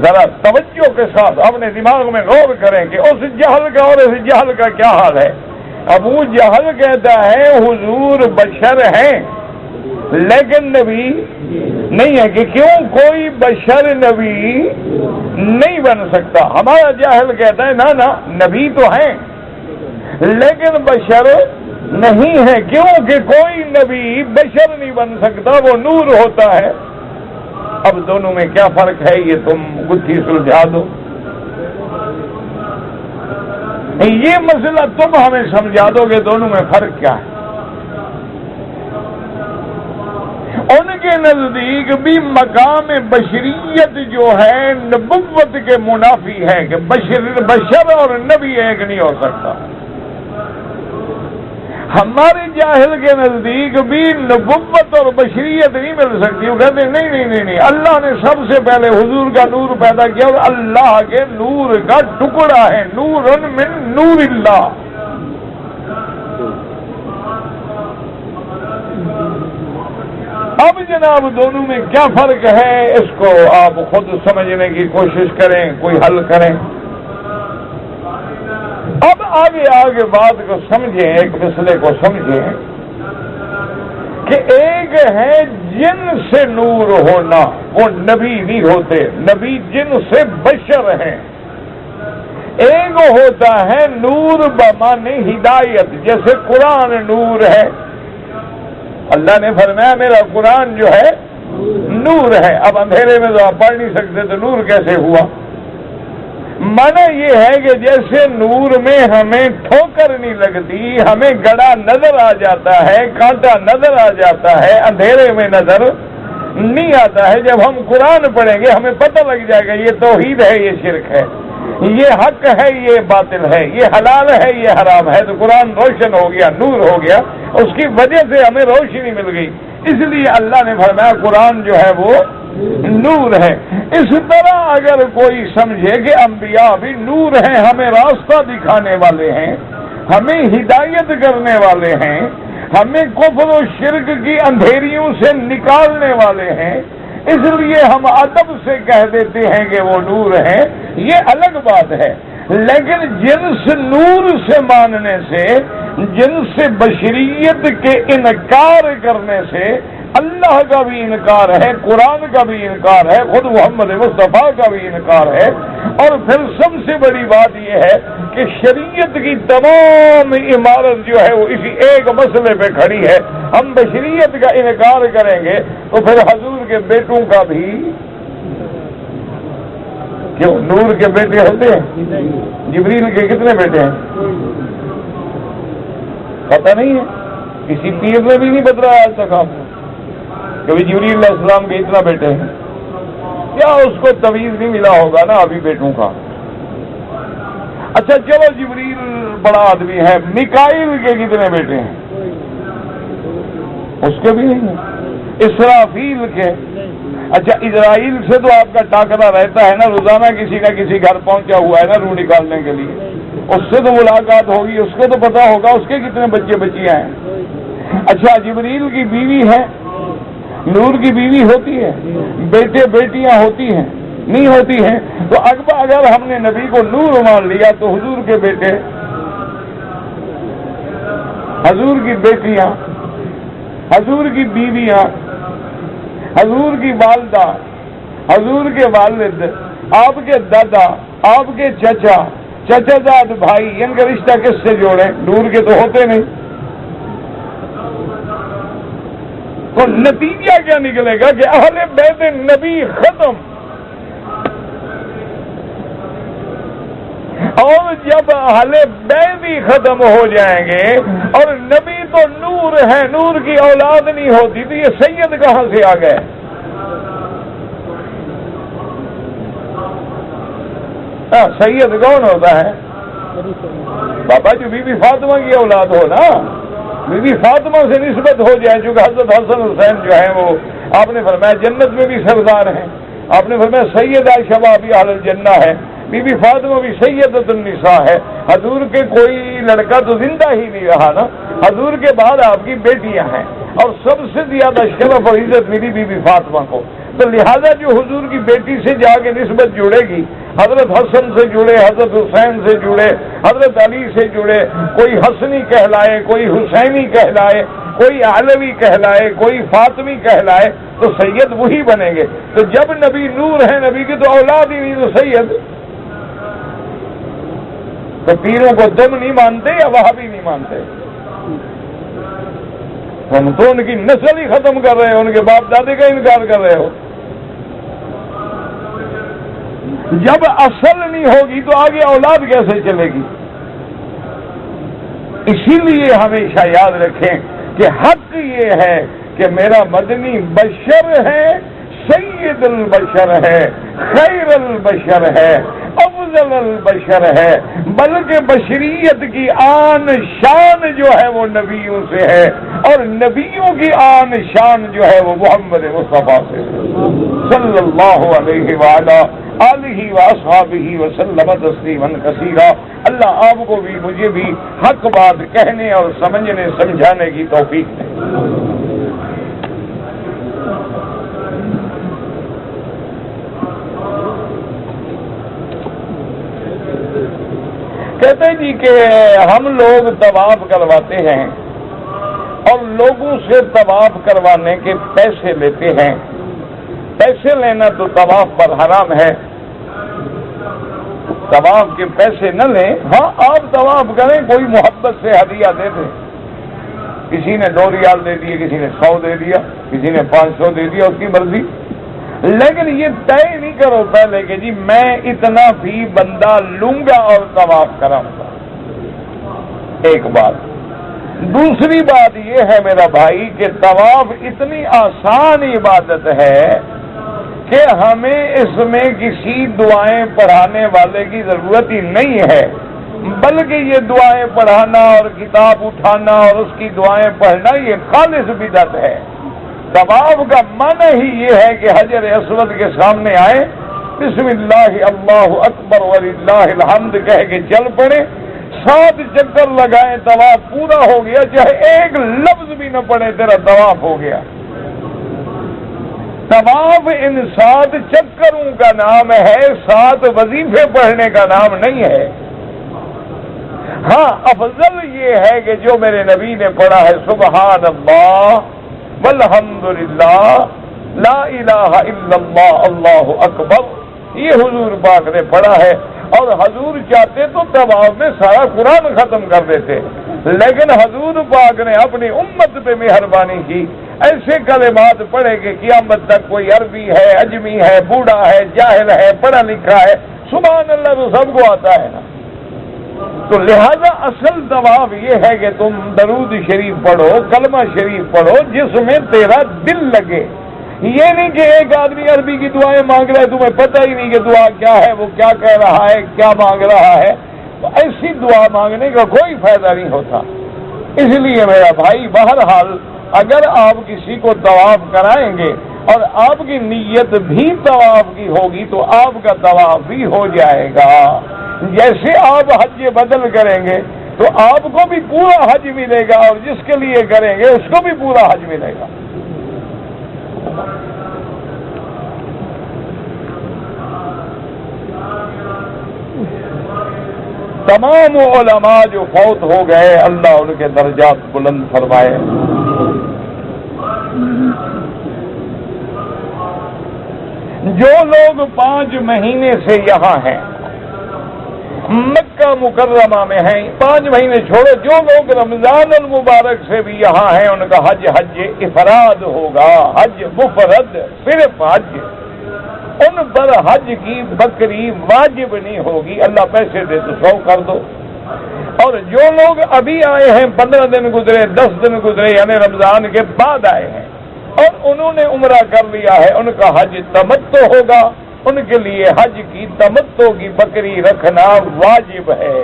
ذرا توجہ کے ساتھ اپنے دماغ میں غور کریں کہ اس جہل کا اور اس جہل کا کیا حال ہے۔ ابو جہل کہتا ہے حضور بشر ہیں لیکن نبی نہیں ہے، کہ کیوں؟ کوئی بشر نبی نہیں بن سکتا۔ ہمارا جاہل کہتا ہے نہ نبی تو ہیں لیکن بشر نہیں ہے، کیوں کہ کوئی نبی بشر نہیں بن سکتا، وہ نور ہوتا ہے۔ اب دونوں میں کیا فرق ہے یہ تم گتھی سلجھا دو، یہ مسئلہ تم ہمیں سمجھا دو کہ دونوں میں فرق کیا ہے۔ ان کے نزدیک بھی مقام بشریت جو ہے نبوت کے منافی ہے کہ بشر اور نبی ایک نہیں ہو سکتا۔ ہمارے جاہل کے نزدیک بھی نبوت اور بشریت نہیں مل سکتی، وہ کہتے ہیں نہیں، اللہ نے سب سے پہلے حضور کا نور پیدا کیا اور اللہ کے نور کا ٹکڑا ہے، نور من نور اللہ۔ اب جناب دونوں میں کیا فرق ہے، اس کو آپ خود سمجھنے کی کوشش کریں، کوئی حل کریں۔ اب آگے بات کو سمجھیں، ایک مسئلے کو سمجھیں کہ ایک ہے جن سے نور ہونا، وہ نبی نہیں ہوتے، نبی جن سے بشر ہیں۔ ایک ہوتا ہے نور بمعنی ہدایت، جیسے قرآن نور ہے، اللہ نے فرمایا میرا قرآن جو ہے نور ہے۔ اب اندھیرے میں تو آپ پڑھ نہیں سکتے تو نور کیسے ہوا؟ معنی یہ ہے کہ جیسے نور میں ہمیں ٹھوکر نہیں لگتی، ہمیں گڑا نظر آ جاتا ہے، کانٹا نظر آ جاتا ہے، اندھیرے میں نظر نہیں آتا ہے۔ جب ہم قرآن پڑھیں گے ہمیں پتہ لگ جائے گا یہ توحید ہے، یہ شرک ہے، یہ حق ہے، یہ باطل ہے، یہ حلال ہے، یہ حرام ہے۔ تو قرآن روشن ہو گیا، نور ہو گیا، اس کی وجہ سے ہمیں روشنی مل گئی۔ اس لیے اللہ نے فرمایا قرآن جو ہے وہ نور ہے۔ اس طرح اگر کوئی سمجھے کہ انبیاء بھی نور ہیں، ہمیں راستہ دکھانے والے ہیں، ہمیں ہدایت کرنے والے ہیں، ہمیں کفر و شرک کی اندھیریوں سے نکالنے والے ہیں، اس لیے ہم ادب سے کہہ دیتے ہیں کہ وہ نور ہیں، یہ الگ بات ہے۔ لیکن جنس نور سے ماننے سے، جنس بشریت کے انکار کرنے سے اللہ کا بھی انکار ہے، قرآن کا بھی انکار ہے، خود محمد مصطفیٰ کا بھی انکار ہے، اور پھر سب سے بڑی بات یہ ہے کہ شریعت کی تمام عمارت جو ہے وہ اسی ایک مسئلے پہ کھڑی ہے۔ ہم بشریت کا انکار کریں گے تو پھر حضور کے بیٹوں کا بھی کیوں؟ نور کے بیٹے ہوتے ہیں؟ جبریل کے کتنے بیٹے ہیں پتہ نہیں ہے، کسی پیر نے بھی نہیں بتلایا آج تک آپ کو کبھی جبریل علیہ السلام کے اتنا بیٹے ہیں، کیا اس کو تویز نہیں ملا ہوگا نا ابھی بیٹوں کا؟ اچھا چلو جبریل بڑا آدمی ہے، میکائیل کے کتنے بیٹے ہیں؟ اس کے بھی نہیں ہیں۔ اسرافیل کے؟ اچھا اسرائیل سے تو آپ کا ٹاکرا رہتا ہے نا، روزانہ کسی نہ کسی گھر پہنچا ہوا ہے نا روح نکالنے کے لیے، اس سے تو ملاقات ہوگی، اس کو تو پتا ہوگا اس کے کتنے بچے بچیاں ہیں۔ اچھا جبریل کی بیوی ہے، نور کی بیوی ہوتی ہے، بیٹے بیٹیاں ہوتی ہیں نہیں ہوتی ہیں؟ تو اگر ہم نے نبی کو نور مان لیا تو حضور کے بیٹے، حضور کی بیٹیاں، حضور کی بیویاں، حضور کی والدہ، حضور کے والد، آپ کے دادا، آپ کے چچا، چچا زاد بھائی، ان کا رشتہ کس سے جوڑیں؟ نور کے تو ہوتے نہیں۔ تو نتیجہ کیا نکلے گا کہ اہل بیت نبی ختم، اور جب اہل بیت ہی ختم ہو جائیں گے اور نبی تو نور ہے، نور کی اولاد نہیں ہوتی تو یہ سید کہاں سے آ گئے؟ سید کون ہوتا ہے؟ بابا جو بی بی فاطمہ کی اولاد ہو نا، بی بی فاطمہ سے نسبت ہو جائے، چونکہ حضرت حسن حسین جو ہیں وہ آپ نے فرمایا جنت میں بھی سردار ہیں، آپ نے فرمایا سید عائشہ بھی اہل الجنہ ہے، بی بی فاطمہ بھی سیدۃ النساء ہے۔ حضور کے کوئی لڑکا تو زندہ ہی نہیں رہا نا، حضور کے بعد آپ کی بیٹیاں ہیں، اور سب سے زیادہ شرف اور عزت ملی بی بی فاطمہ کو، تو لہذا جو حضور کی بیٹی سے جا کے نسبت جڑے گی، حضرت حسن سے جڑے، حضرت حسین سے جڑے، حضرت علی سے جڑے، کوئی حسنی کہلائے، کوئی حسینی کہلائے، کوئی علوی کہلائے، کوئی فاطمی کہلائے، تو سید وہی بنیں گے۔ تو جب نبی نور ہے، نبی کی تو اولاد ہی نہیں تو سید، تو پیروں کو تم نہیں مانتے یا وہابی نہیں مانتے؟ ہم تو ان کی نسل ہی ختم کر رہے ہو، ان کے باپ دادے کا انکار کر رہے ہو۔ جب اصل نہیں ہوگی تو آگے اولاد کیسے چلے گی؟ اسی لیے ہمیشہ یاد رکھیں کہ حق یہ ہے کہ میرا مدنی بشر ہے، سید البشر ہے، خیر البشر ہے، افضل البشر ہے، بلکہ بشریت کی آن شان جو ہے وہ نبیوں سے ہے، اور نبیوں کی آن شان جو ہے وہ محمد مصطفیٰ سے صلی اللہ علیہ وآلہ آلہ واصحابہ وسلم تسلیما کثیرا۔ اللہ آپ کو بھی مجھے بھی حق بات کہنے اور سمجھنے سمجھانے کی توفیق دے۔ کہتے ہیں جی کہ ہم لوگ طواف کرواتے ہیں اور لوگوں سے طواف کروانے کے پیسے لیتے ہیں۔ پیسے لینا تو طواف پر حرام ہے، طواف کے پیسے نہ لیں۔ ہاں آپ طواف کریں، کوئی محبت سے ہدیہ دے دیں، کسی نے 2 ریال دے دیے، کسی نے 100 دے دیا، کسی نے 500 دے دیا، اس کی مرضی، لیکن یہ طے نہیں کرو پہلے کہ جی میں اتنا بھی بندہ لوں گا اور طواف کراؤں گا۔ ایک بات۔ دوسری بات یہ ہے میرا بھائی کہ طواف اتنی آسان عبادت ہے کہ ہمیں اس میں کسی دعائیں پڑھانے والے کی ضرورت ہی نہیں ہے، بلکہ یہ دعائیں پڑھانا اور کتاب اٹھانا اور اس کی دعائیں پڑھنا یہ خالص بدعت ہے۔ طواف کا معنی ہی یہ ہے کہ حجر اسود کے سامنے آئے، بسم اللہ اللہ اکبر وللہ الحمد کہہ کے چل پڑے، 7 چکر لگائیں، طواف پورا ہو گیا، چاہے ایک لفظ بھی نہ پڑے تیرا طواف ہو گیا۔ طواف ان 7 چکروں کا نام ہے، 7 وظیفے پڑھنے کا نام نہیں ہے۔ ہاں افضل یہ ہے کہ جو میرے نبی نے پڑھا ہے سبحان اللہ والحمدللہ لا الہ الا اللہ اللہ اکبر، یہ حضور پاک نے پڑھا ہے، اور حضور چاہتے تو طواف میں سارا قرآن ختم کر دیتے، لیکن حضور پاک نے اپنی امت پہ مہربانی کی، ایسے کلمات پڑھے کہ قیامت تک کوئی عربی ہے، اجمی ہے، بوڑھا ہے، جاہل ہے، پڑھا لکھا ہے، سبحان اللہ تو سب کو آتا ہے نا۔ تو لہذا اصل طواف یہ ہے کہ تم درود شریف پڑھو، کلمہ شریف پڑھو، جس میں تیرا دل لگے۔ یہ نہیں کہ ایک آدمی عربی کی دعائیں مانگ رہا ہے، تمہیں پتہ ہی نہیں کہ دعا کیا ہے، وہ کیا کہہ رہا ہے، کیا مانگ رہا ہے، تو ایسی دعا مانگنے کا کوئی فائدہ نہیں ہوتا۔ اس لیے میرا بھائی بہرحال اگر آپ کسی کو طواف کرائیں گے اور آپ کی نیت بھی طواف کی ہوگی تو آپ کا طواف بھی ہو جائے گا۔ جیسے آپ حج بدل کریں گے تو آپ کو بھی پورا حج ملے گا، اور جس کے لیے کریں گے اس کو بھی پورا حج ملے گا۔ تمام علماء جو فوت ہو گئے اللہ ان کے درجات بلند فرمائے۔ جو لوگ 5 مہینے سے یہاں ہیں، مکہ مکرمہ میں ہیں، 5 مہینے چھوڑو، جو لوگ رمضان المبارک سے بھی یہاں ہیں ان کا حج افراد ہوگا، حج مفرد، صرف حج، ان پر حج کی بکری واجب نہیں ہوگی، اللہ پیسے دے تو 100 کر دو۔ اور جو لوگ ابھی آئے ہیں، 15 دن گزرے، 10 دن گزرے، یعنی رمضان کے بعد آئے ہیں اور انہوں نے عمرہ کر لیا ہے، ان کا حج تمتع ہوگا، ان کے لیے حج کی تمتع کی بکری رکھنا واجب ہے۔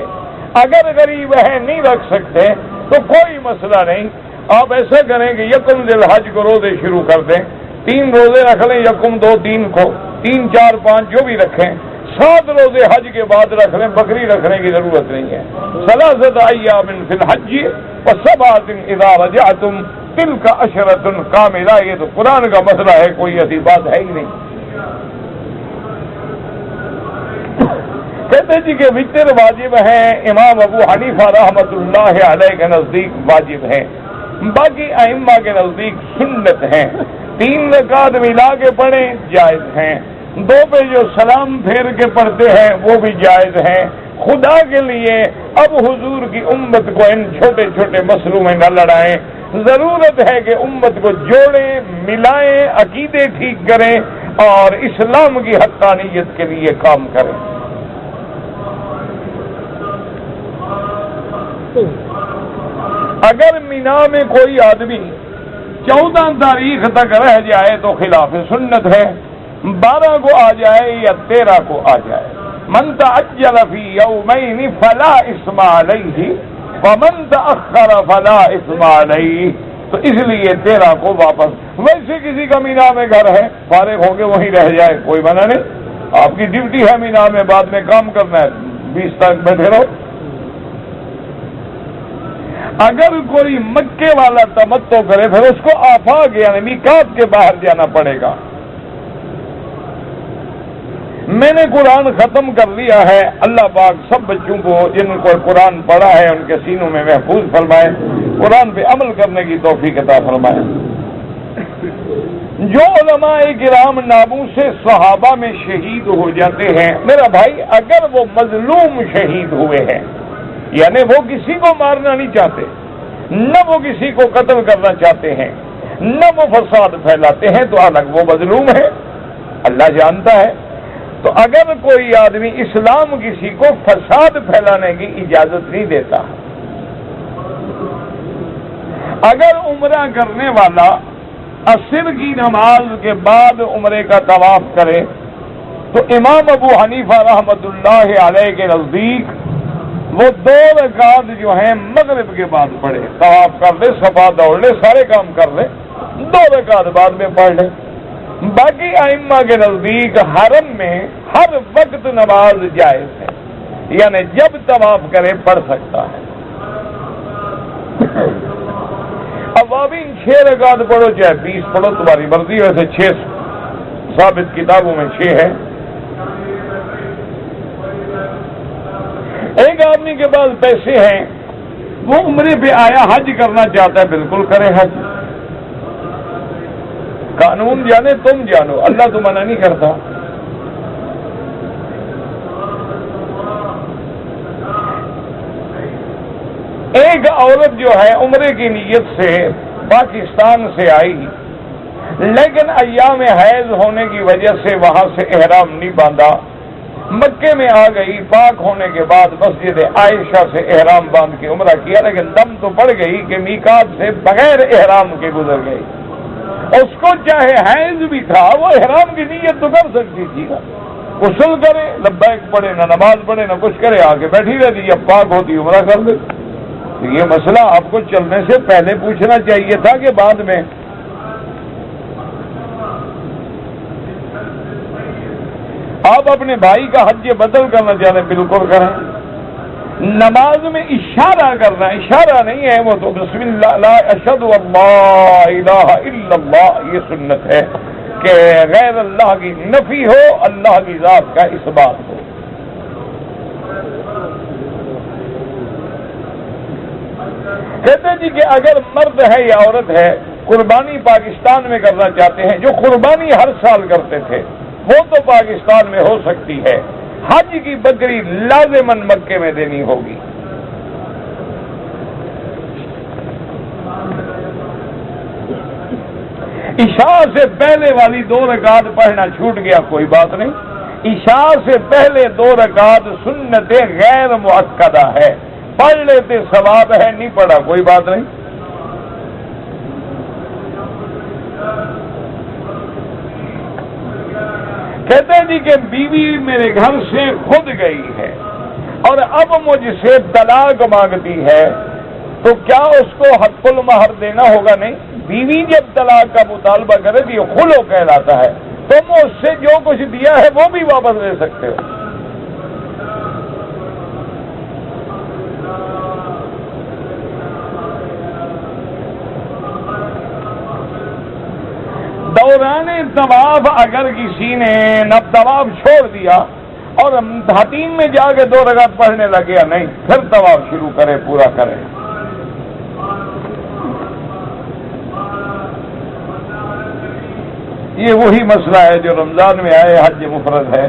اگر غریب ہیں نہیں رکھ سکتے تو کوئی مسئلہ نہیں، آپ ایسا کریں کہ یکم ذی الحج کو روزے شروع کر دیں، 3 روزے رکھ لیں، یکم 2 3 کو، 3 4 5 جو بھی رکھیں، 7 روزے حج کے بعد رکھ لیں، بکری رکھنے کی ضرورت نہیں ہے۔ 3 ایام فی الحج و7 اذا رجعتم تلک عشرۃ کاملہ، یہ تو قرآن کا مسئلہ ہے، کوئی ایسی بات ہے ہی نہیں۔ کہتے جی کہ وتر واجب ہیں، امام ابو حنیفہ رحمۃ اللہ علیہ کے نزدیک واجب ہیں، باقی ائمہ کے نزدیک سنت ہیں۔ 3 رکعت ملا کے پڑھیں جائز ہیں، 2 پہ جو سلام پھیر کے پڑھتے ہیں وہ بھی جائز ہیں۔ خدا کے لیے اب حضور کی امت کو ان چھوٹے چھوٹے مسئلوں میں نہ لڑائیں، ضرورت ہے کہ امت کو جوڑیں، ملائیں، عقیدے ٹھیک کریں، اور اسلام کی حقانیت کے لیے کام کریں۔ اگر مینا میں کوئی آدمی 14 تاریخ تک رہ جائے تو خلاف سنت ہے، 12 کو آ جائے یا 13 کو آ جائے۔ من تعجل فی یومین فلا اثم علیہ ومن تأخر فلا اثم علیہ، تو اس لیے 13 کو واپس، ویسے کسی کا مینا میں گھر ہے فارغ ہو کے وہیں رہ جائے، کوئی منع نہیں، آپ کی ڈیوٹی ہے مینا میں بعد میں کام کرنا ہے، 20 تک بیٹھے رہو۔ اگر کوئی مکے والا تمتع کرے پھر اس کو آفاق یعنی میقات کے باہر جانا پڑے گا۔ میں نے قرآن ختم کر لیا ہے، اللہ پاک سب بچوں کو جن کو قرآن پڑھا ہے ان کے سینوں میں محفوظ فرمائے، قرآن پہ عمل کرنے کی توفیق عطا فرمائے۔ جو علماء کرام ناموس سے صحابہ میں شہید ہو جاتے ہیں، میرا بھائی اگر وہ مظلوم شہید ہوئے ہیں، یعنی وہ کسی کو مارنا نہیں چاہتے، نہ وہ کسی کو قتل کرنا چاہتے ہیں، نہ وہ فساد پھیلاتے ہیں، تو الگ وہ مظلوم ہے، اللہ جانتا ہے۔ تو اگر کوئی آدمی اسلام کسی کو فساد پھیلانے کی اجازت نہیں دیتا، اگر عمرہ کرنے والا عصر کی نماز کے بعد عمرے کا طواف کرے تو امام ابو حنیفہ رحمۃ اللہ علیہ کے نزدیک وہ 2 رکعت جو ہیں مغرب کے بعد پڑھے، طواف کر لے، صفا دوڑ لے، سارے کام کر لے، 2 رکعت بعد میں پڑھ لے۔ باقی ائمہ کے نزدیک حرم میں ہر وقت نماز جائز ہے، یعنی جب طواف کرے پڑھ سکتا ہے۔ عوامین 6 رکعت پڑھو چاہے 20 پڑھو، تمہاری مرضی، ویسے 6 ثابت کتابوں میں 6 ہے۔ ایک آدمی کے پاس پیسے ہیں، وہ عمرے پہ آیا، حج کرنا چاہتا ہے، بالکل کرے حج، قانون جانے تم جانو، اللہ تو منع نہیں کرتا۔ ایک عورت جو ہے عمرے کی نیت سے پاکستان سے آئی، لیکن ایام حیض ہونے کی وجہ سے وہاں سے احرام نہیں باندھا، مکے میں آ گئی، پاک ہونے کے بعد مسجد عائشہ سے احرام باندھ کے عمرہ کیا، لیکن دم تو پڑ گئی کہ میقات سے بغیر احرام کے گزر گئی۔ اس کو چاہے حیض بھی تھا، وہ احرام کی نیت تو کر سکتی تھی نا، غسل کرے، لبیک پڑھے، نہ نماز پڑھے، نہ کچھ کرے، آ کے بیٹھی رہتی، جب پاک ہوتی عمرہ کر دے۔ یہ مسئلہ آپ کو چلنے سے پہلے پوچھنا چاہیے تھا کہ بعد میں۔ آپ اپنے بھائی کا حج بدل کرنا چاہتے ہیں، بالکل کریں۔ نماز میں اشارہ کرنا، اشارہ نہیں ہے وہ تو بسم اللہ لا اشہد اللہ الہ الا اللہ، یہ سنت ہے کہ غیر اللہ کی نفی ہو، اللہ کی ذات کا اثبات ہو۔ کہتے جی کہ اگر مرد ہے یا عورت ہے، قربانی پاکستان میں کرنا چاہتے ہیں، جو قربانی ہر سال کرتے تھے وہ تو پاکستان میں ہو سکتی ہے، حج کی بکری لازماً مکے میں دینی ہوگی۔ عشاء سے پہلے والی 2 رکعت پڑھنا چھوٹ گیا، کوئی بات نہیں، عشاء سے پہلے 2 رکعت سنت غیر مؤکدہ ہے، پڑھ لیتے ثواب ہے، نہیں پڑھا کوئی بات نہیں۔ کہتے ہیں جی کہ بیوی میرے گھر سے خود گئی ہے اور اب مجھ سے طلاق مانگتی ہے، تو کیا اس کو حق المہر دینا ہوگا؟ نہیں، بیوی جب طلاق کا مطالبہ کرے تو یہ خلو کہلاتا ہے، تم اس سے جو کچھ دیا ہے وہ بھی واپس لے سکتے ہو۔ دوران طواف اگر کسی نے نہ طواف چھوڑ دیا اور حتیم میں جا کے 2 رکعت پڑھنے لگ گیا، نہیں، پھر طواف شروع کرے، پورا کرے۔ یہ وہی مسئلہ ہے جو رمضان میں آئے، حج مفرد ہے۔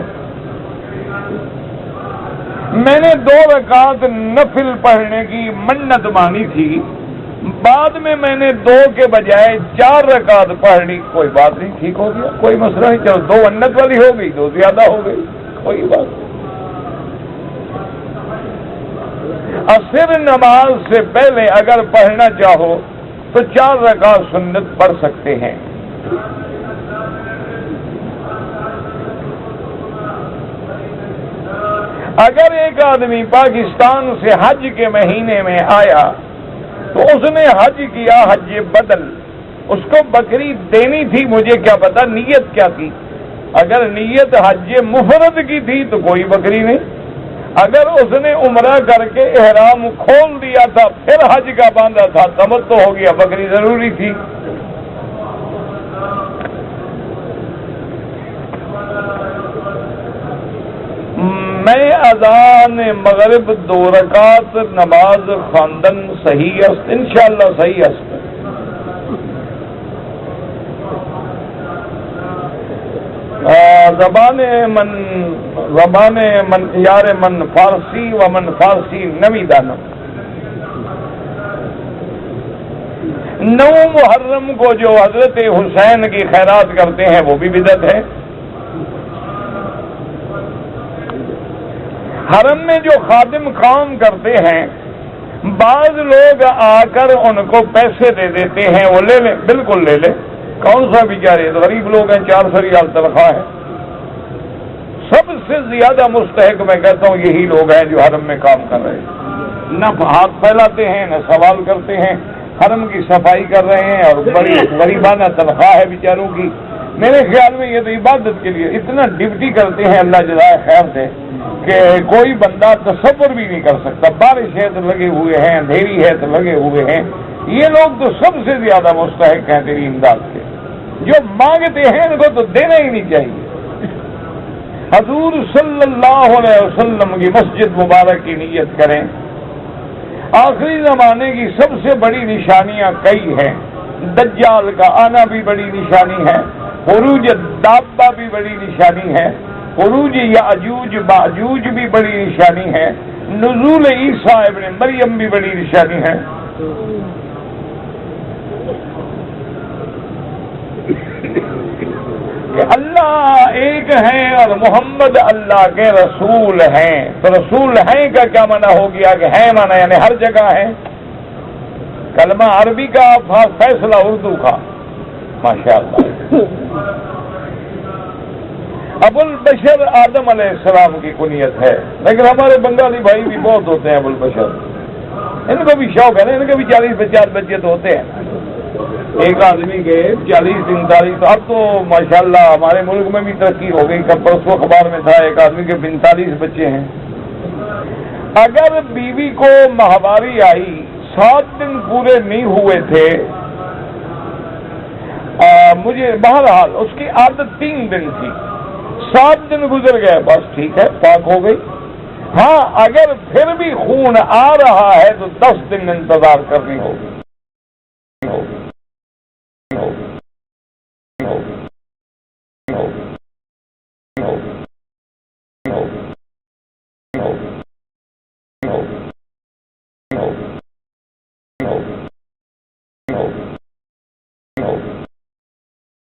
میں نے 2 رکعت نفل پڑھنے کی منت مانی تھی، بعد میں نے 2 کے بجائے 4 رکعت پڑھ لی، کوئی بات نہیں، ٹھیک ہو گیا، کوئی مسئلہ نہیں، چلو 2 انت والی ہو گئی، 2 زیادہ ہو گئی، کوئی بات نہیں۔ عصر نماز سے پہلے اگر پڑھنا چاہو تو 4 رکعت سنت پڑھ سکتے ہیں۔ اگر ایک آدمی پاکستان سے حج کے مہینے میں آیا تو اس نے حج کیا، حج بدل، اس کو بکری دینی تھی، مجھے کیا پتا نیت کیا تھی۔ اگر نیت حج مفرد کی تھی تو کوئی بکری نہیں، اگر اس نے عمرہ کر کے احرام کھول دیا تھا پھر حج کا باندھا تھا تمتع ہو گیا، بکری ضروری تھی۔ میں اذان مغرب 2 رکعت نماز خواندن صحیح است، انشاءاللہ صحیح است۔ زبان من یار من فارسی و من فارسی نمی دانم۔ 9 محرم کو جو حضرت حسین کی خیرات کرتے ہیں وہ بھی بدعت ہے۔ حرم میں جو خادم کام کرتے ہیں، بعض لوگ آ کر ان کو پیسے دے دیتے ہیں، وہ لے لیں، بالکل لے لیں، کون سا بیچارے غریب لوگ ہیں، 400 ریال تنخواہ ہے۔ سب سے زیادہ مستحق میں کہتا ہوں یہی لوگ ہیں جو حرم میں کام کر رہے ہیں، نہ ہاتھ پھیلاتے ہیں نہ سوال کرتے ہیں، حرم کی صفائی کر رہے ہیں اور بڑی غریبانہ تنخواہ ہے بیچاروں کی۔ میرے خیال میں یہ تو عبادت کے لیے اتنا ڈیوٹی کرتے ہیں، اللہ جزائے خیر دے، کہ کوئی بندہ تصور بھی نہیں کر سکتا۔ بارش ہے تو لگے ہوئے ہیں، اندھیری ہے تو لگے ہوئے ہیں۔ یہ لوگ تو سب سے زیادہ مستحق ہیں تیری امداد کے، جو مانگتے ہیں ان کو تو دینا ہی نہیں چاہیے۔ حضور صلی اللہ علیہ وسلم کی مسجد مبارک کی نیت کریں۔ آخری زمانے کی سب سے بڑی نشانیاں کئی ہیں، دجال کا آنا بھی بڑی نشانی ہے، خروج دابہ بھی بڑی نشانی ہے، خروج یاجوج ماجوج بھی بڑی نشانی ہے، نزول عیسیٰ ابن مریم بھی بڑی نشانی ہے۔ کہ اللہ ایک ہیں اور محمد اللہ کے رسول ہیں، تو رسول ہیں کا کیا معنی ہو گیا کہ ہیں معنی یعنی ہر جگہ ہے۔ کلمہ عربی کا فیصلہ اردو کا، ماشاءاللہ۔ ابو البشر آدم علیہ السلام کی کنیت ہے، لیکن ہمارے بنگالی بھائی بھی بہت ہوتے ہیں ابو البشر، ان کو بھی شوق ہے نا، ان کے بھی 40-50 بچے تو ہوتے ہیں۔ ایک آدمی کے 40-45، اب تو ماشاءاللہ ہمارے ملک میں بھی ترقی ہو گئی، کب پرسوں اخبار میں تھا ایک آدمی کے 45 بچے ہیں۔ اگر بیوی کو ماہواری آئی، 7 دن پورے نہیں ہوئے تھے، مجھے بہرحال اس کی عادت 3 دن تھی، 7 دن گزر گئے، بس ٹھیک ہے، پاک ہو گئی۔ ہاں اگر پھر بھی خون آ رہا ہے تو 10 دن انتظار کرنی ہوگی۔